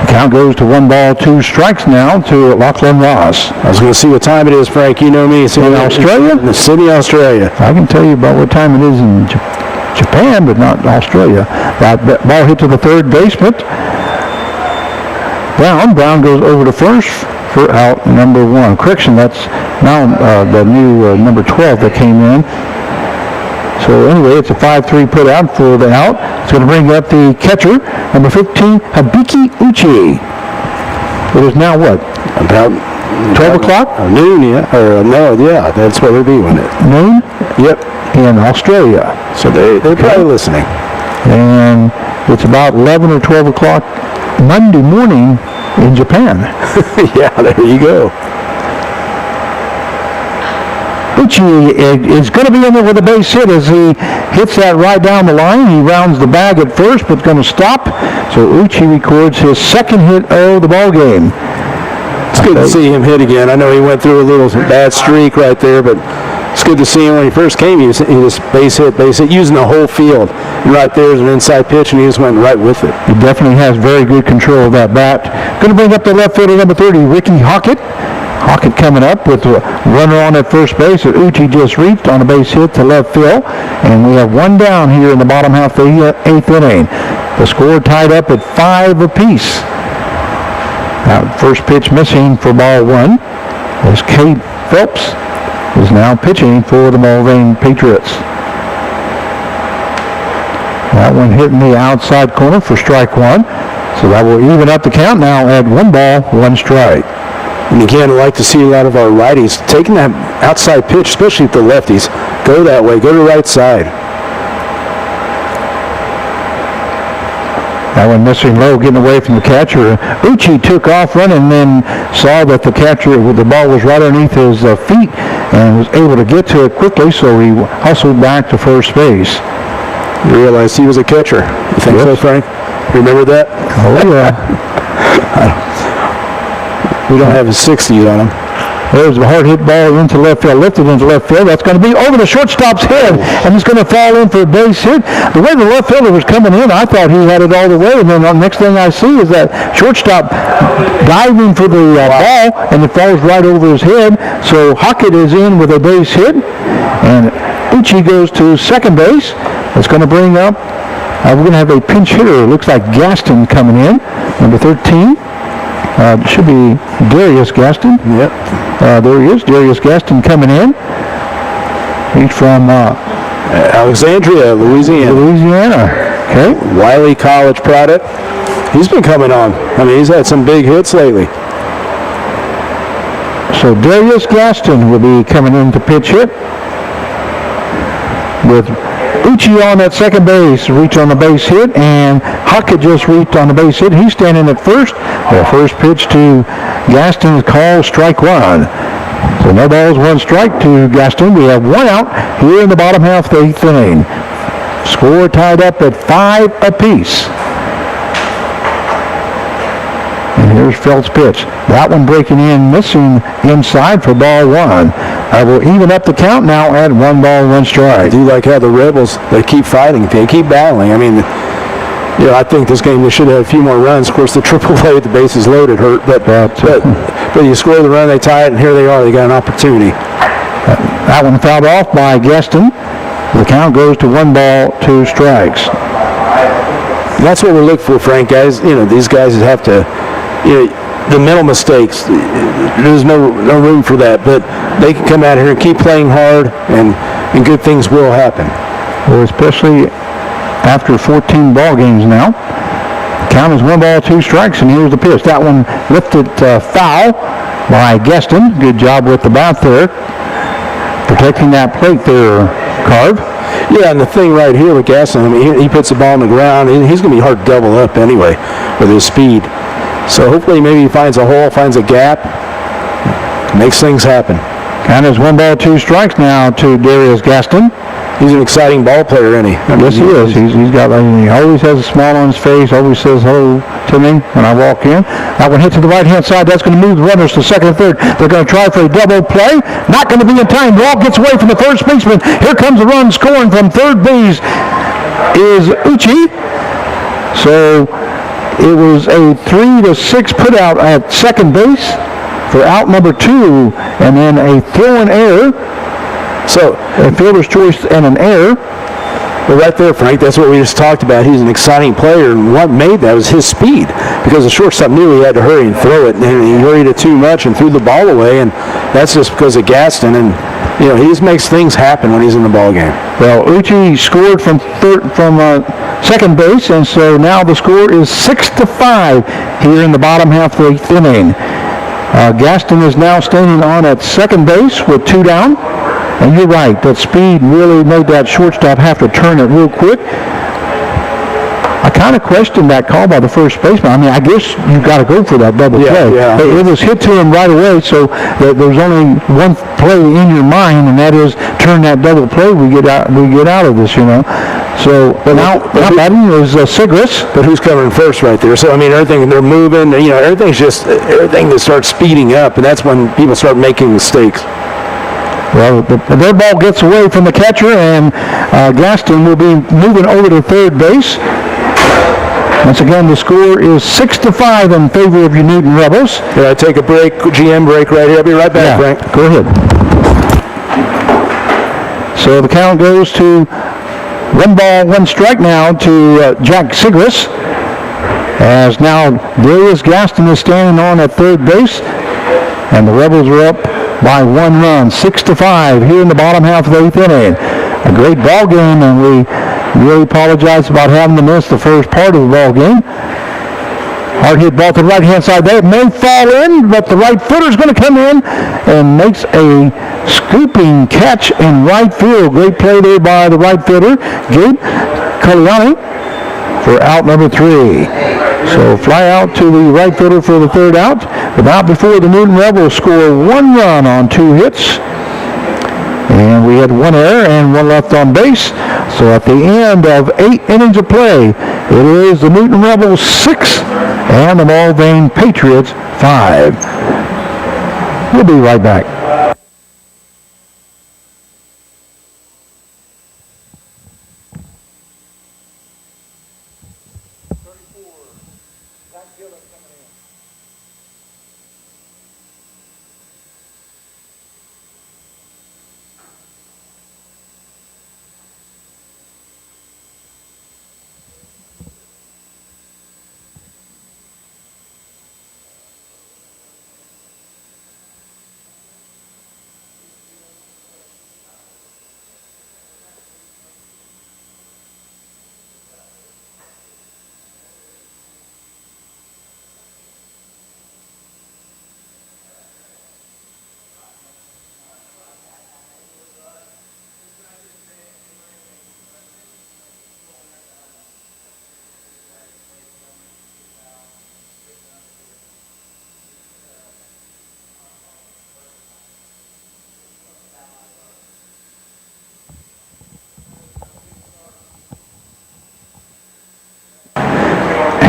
Count goes to 1 ball, 2 strikes now to Lachlan Ross.
I was going to see what time it is, Frank. You know me. It's
in Australia?
In Sydney, Australia.
I can tell you about what time it is in Japan, but not Australia. That ball hit to the third baseman. Brown goes over to first for out number 1. Correction, that's now the new number 12 that came in. So anyway, it's a 5-3 put out for the out. It's going to bring up the catcher, number 15, Hibiki Uchi. It is now what?
About
12 o'clock?
Noon, yeah. That's what it'll be, wouldn't it?
Noon?
Yep.
In Australia.
So they're probably listening.
And it's about 11 or 12 o'clock Monday morning in Japan.
Yeah, there you go.
Uchi is going to be in there with a base hit as he hits that right down the line. He rounds the bag at first, but going to stop. So Uchi records his second hit of the ball game.
good to see him hit again. I know he went through a little bad streak right there, but it's good to see him. When he first came, he just base hit, using the whole field. And right there is an inside pitch, and he just went right with it.
He definitely has very good control of that bat. Going to bring up the left fielder, number 30, Ricky Hockett. Hockett coming up with a runner on at first base. Uchi just reached on a base hit to left field. And we have one down here in the bottom half of the 8th inning. The score tied up at 5 apiece. Now, first pitch missing for ball 1. As Kate Phelps is now pitching for the Mulvane Patriots. That one hitting the outside corner for strike 1. So that will even up the count now at 1 ball, 1 strike.
And again, I like to see a lot of our righties taking that outside pitch, especially the lefties. Go that way. Go to the right side.
That one missing low, getting away from the catcher. Uchi took off running and then saw that the catcher, the ball was right underneath his feet and was able to get to it quickly, so he hustled back to first base.
You realize he was a catcher. You think so, Frank? Remember that?
Oh, yeah.
We don't have a 60 on him.
There's a hard hit ball into left field, lifted into left field. That's going to be over the shortstop's head, and it's going to fall in for a base hit. The way the left fielder was coming in, I thought he had it all the way, and then the next thing I see is that shortstop diving for the ball, and it falls right over his head. So Hockett is in with a base hit, and Uchi goes to second base. It's going to bring up, we're going to have a pinch hitter. It looks like Gaston coming in, number 13. Should be Darius Gaston.
Yep.
There he is, Darius Gaston coming in. He's from
Alexandria, Louisiana.
Okay.
Wiley College product. He's been coming on. I mean, he's had some big hits lately.
So Darius Gaston will be coming in to pitch hit with Uchi on at second base, reach on the base hit, and Hockett just reached on the base hit. He's standing at first. The first pitch to Gaston is called strike 1. So no balls, 1 strike to Gaston. We have 1 out here in the bottom half of the 8th inning. Score tied up at 5 apiece. And here's Phelps' pitch. That one breaking in, missing inside for ball 1. I will even up the count now at 1 ball, 1 strike.
I do like how the Rebels, they keep fighting. They keep battling. I mean, I think this game they should have a few more runs. Of course, the triple play with the bases loaded hurt, but you score the run, they tie it, and here they are. They got an opportunity.
That one fouled off by Gaston. The count goes to 1 ball, 2 strikes.
And that's what we're looking for, Frank. Guys, these guys have to, the mental mistakes. There's no room for that, but they can come out here and keep playing hard, and good things will happen.
Well, especially after 14 ball games now. Count is 1 ball, 2 strikes, and here's the pitch. That one lifted foul by Gaston. Good job with the bat there, protecting that plate there, Carve.
Yeah, and the thing right here with Gaston, I mean, he puts the ball on the ground, and he's going to be hard to double up anyway with his speed. So hopefully maybe he finds a hole, finds a gap, makes things happen.
Count is 1 ball, 2 strikes now to Darius Gaston.
He's an exciting ball player, isn't he?
Yes, he is. He's got, he always has a smile on his face, always says hello to me when I walk in. That one hit to the right-hand side. That's going to move the runners to second and third. They're going to try for a double play. Not going to be in time. Ball gets away from the first baseman. Here comes the run scoring from third base is Uchi. So it was a 3-6 put out at second base for out number 2, and then a throw-in error. So a fielder's choice and an error.
Well, right there, Frank, that's what we just talked about. He's an exciting player, and what made that was his speed, because the shortstop knew he had to hurry and throw it, and he hurried it too much and threw the ball away, and that's just because of Gaston, and he just makes things happen when he's in the ball game.
Well, Uchi scored from second base, and so now the score is 6-5 here in the bottom half of the 8th inning. Gaston is now standing on at second base with 2 down. And you're right, that speed really made that shortstop have to turn it real quick. I kind of questioned that call by the first baseman. I mean, I guess you've got to go for that double play.
Yeah.
It was hit to him right away, so there's only one play in your mind, and that is turn that double play. We get out of this, So now batting is Sigris.
But who's covering first right there? So, I mean, everything, they're moving, you know, everything that starts speeding up, and that's when people start making mistakes.
Well, their ball gets away from the catcher, and Gaston will be moving over to third base. Once again, the score is 6-5 in favor of your Newton Rebels.
Yeah, take a break, GM break right here. I'll be right back, Frank.
Go ahead. So the count goes to 1 ball, 1 strike now to Jack Sigris. As now Darius Gaston is standing on at third base, and the Rebels are up by 1 run, 6-5 here in the bottom half of the 8th inning. A great ball game, and we really apologize about having to miss the first part of the ball game. Hard hit ball to the right-hand side there. It may fall in, but the right footer's going to come in and makes a scooping catch in right field. Great play there by the right fielder, Gabe Caliani, for out number 3. So fly out to the right fielder for the third out. But not before the Newton Rebels score 1 run on 2 hits. And we had 1 error and 1 left on base. So at the end of 8 innings of play, it is the Newton Rebels 6 and the Mulvane Patriots 5. We'll be right back.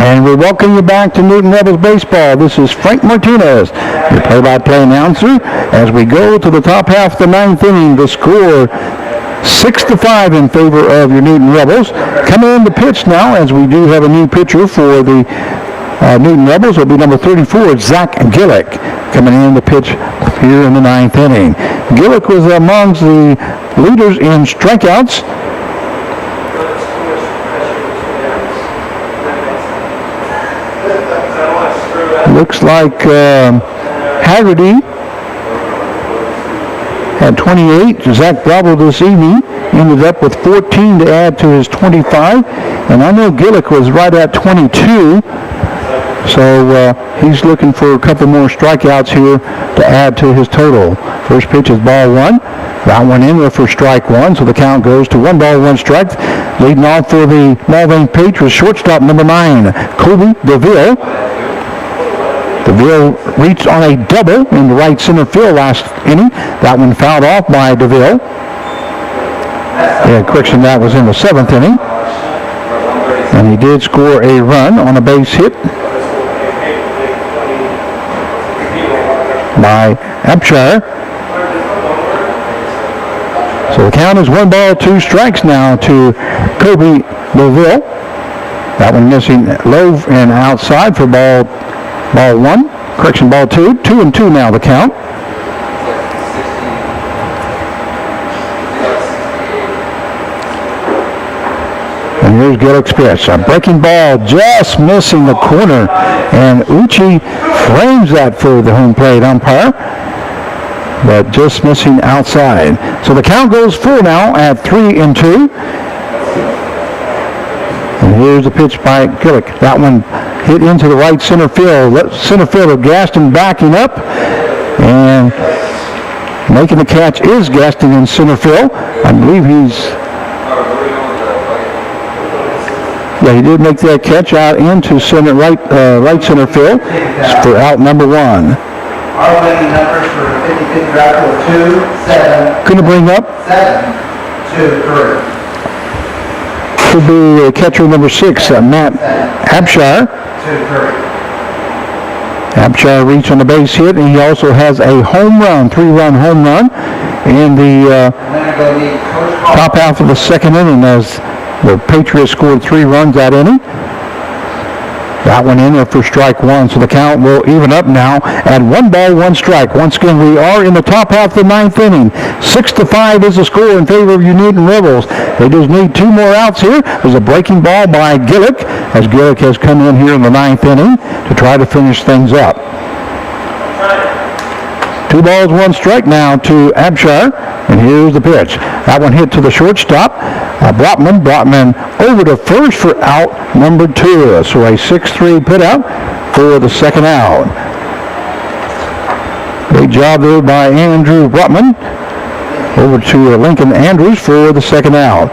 And we welcome you back to Newton Rebels Baseball. This is Frank Martinez, your play-by-play announcer, as we go to the top half of the 9th inning. The score 6-5 in favor of your Newton Rebels. Coming in the pitch now, as we do have a new pitcher for the Newton Rebels, will be number 34, Zach Gillick, coming in the pitch here in the 9th inning. Gillick was amongst the leaders in strikeouts. Looks like Haggerty had 28. Zach Bravo this evening ended up with 14 to add to his 25. And I know Gillick was right at 22. So he's looking for a couple more strikeouts here to add to his total. First pitch is ball 1. That one in there for strike 1. So the count goes to 1 ball, 1 strike. Leading off for the Mulvane Patriots, shortstop number 9, Colby Deville. DeVille reached on a double in the right center field last inning. That one fouled off by DeVille. Yeah, correction, that was in the 7th inning. And he did score a run on a base hit by Abshire. So the count is 1 ball, 2 strikes now to Kobe DeVille. That one missing low and outside for ball 1. Correction, ball 2. 2-2 now the count. And here's Gillick's pitch. A breaking ball just missing the corner. And Uchi frames that for the home plate umpire. But just missing outside. So the count goes full now at 3-2. And here's the pitch by Gillick. That one hit into the right center field. Center fielder Gaston backing up. And making the catch is Gaston in center field. I believe he did make that catch out into center right center field for out number 1.
Our winning numbers for 50-50 draft were 2, 7.
Going to bring up
7, 2, 3.
should be catcher number 6, Matt Abshire.
2-3.
Abshire reached on the base hit, and he also has a home run, 3-run home run in the
And then go need Coach Hall.
top half of the second inning as the Patriots scored 3 runs that inning. That one in there for strike 1, so the count will even up now at 1 ball, 1 strike. Once again, we are in the top half of the 9th inning. 6-5 is the score in favor of your Newton Rebels. They just need 2 more outs here. There's a breaking ball by Gillick, as Gillick has come in here in the 9th inning to try to finish things up. 2 balls, 1 strike now to Abshire, and here's the pitch. That one hit to the shortstop. Brotman over to first for out number 2. So a 6-3 put out for the second out. Great job there by Andrew Brotman. Over to Lincoln Andrews for the second out.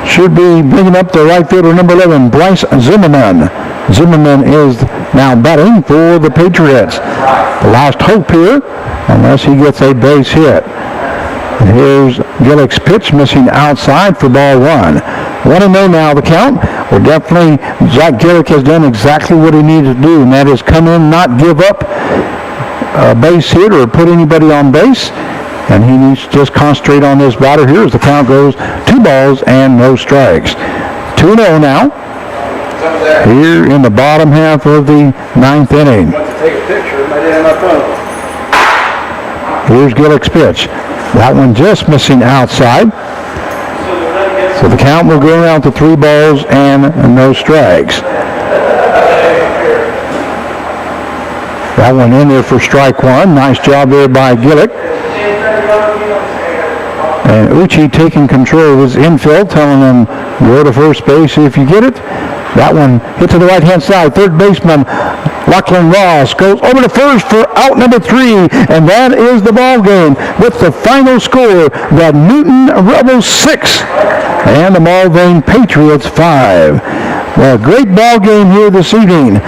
Should be bringing up the right fielder number 11, Bryce Zimmermann. Zimmermann is now batting for the Patriots. The last hope here, unless he gets a base hit. And here's Gillick's pitch, missing outside for ball 1. 1-0 now the count. Well, definitely Zach Gillick has done exactly what he needed to do, and that is come in, not give up a base hit or put anybody on base. And he needs to just concentrate on this batter here as the count goes 2 balls and no strikes. 2-0 now. Here in the bottom half of the 9th inning.
I went to take a picture, I didn't have my phone.
Here's Gillick's pitch. That one just missing outside. So the count will go down to 3 balls and no strikes. That one in there for strike 1. Nice job there by Gillick. And Uchi taking control of his infield, telling him, go to first base if you get it. That one hit to the right-hand side. Third baseman Lachlan Ross goes over to first for out number 3, and that is the ball game with the final score: the Newton Rebels 6 and the Mulvane Patriots 5. Well, great ball game here this evening.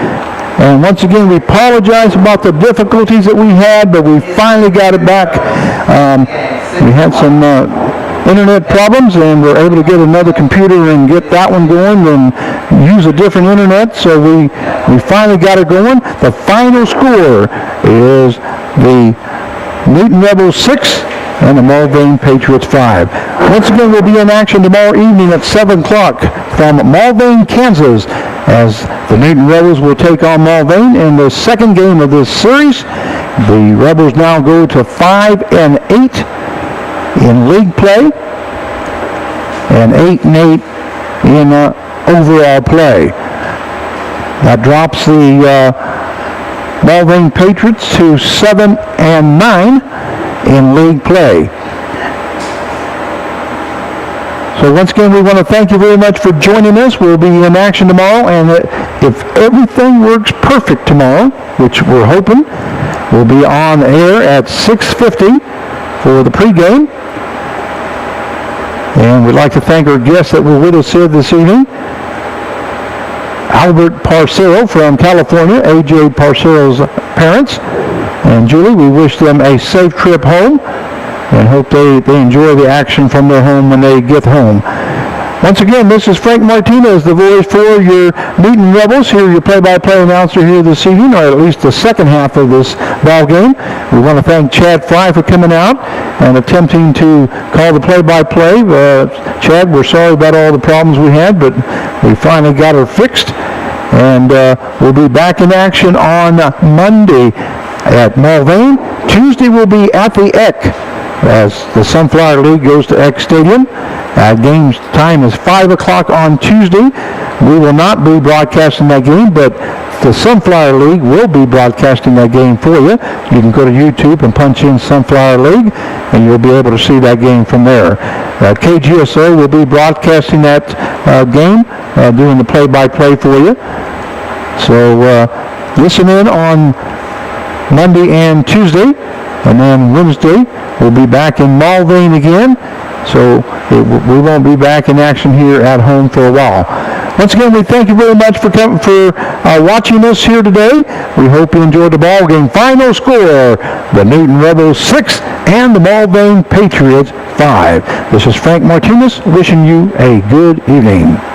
And once again, we apologize about the difficulties that we had, but we finally got it back. We had some internet problems, and we're able to get another computer and get that one going and use a different internet, so we finally got it going. The final score is the Newton Rebels 6 and the Mulvane Patriots 5. Once again, we'll be in action tomorrow evening at 7 o'clock from Mulvane, Kansas, as the Newton Rebels will take on Mulvane in the second game of this series. The Rebels now go to 5-8 in league play and 8-8 in overall play. That drops the Mulvane Patriots to 7-9 in league play. So once again, we want to thank you very much for joining us. We'll be in action tomorrow, and if everything works perfect tomorrow, which we're hoping, we'll be on air at 6:50 for the pregame. And we'd like to thank our guests that were with us here this evening. Albert Parcero from California, A.J. Parcero's parents. And Julie, we wish them a safe trip home and hope they enjoy the action from their home when they get home. Once again, this is Frank Martinez, the voice for your Newton Rebels, here your play-by-play announcer here this evening, or at least the second half of this ball game. We want to thank Chad Fry for coming out and attempting to call the play-by-play. Chad, we're sorry about all the problems we had, but we finally got her fixed. And we'll be back in action on Monday at Mulvane. Tuesday we'll be at the Eck as the Sunflower League goes to Eck Stadium. Game time is 5 o'clock on Tuesday. We will not be broadcasting that game, but the Sunflower League will be broadcasting that game for you. You can go to YouTube and punch in Sunflower League, and you'll be able to see that game from there. KGSO will be broadcasting that game, doing the play-by-play for you. So listen in on Monday and Tuesday, and then Wednesday we'll be back in Mulvane again. So we won't be back in action here at home for a while. Once again, we thank you very much for watching us here today. We hope you enjoyed the ball game. Final score: the Newton Rebels 6 and the Mulvane Patriots 5. This is Frank Martinez wishing you a good evening.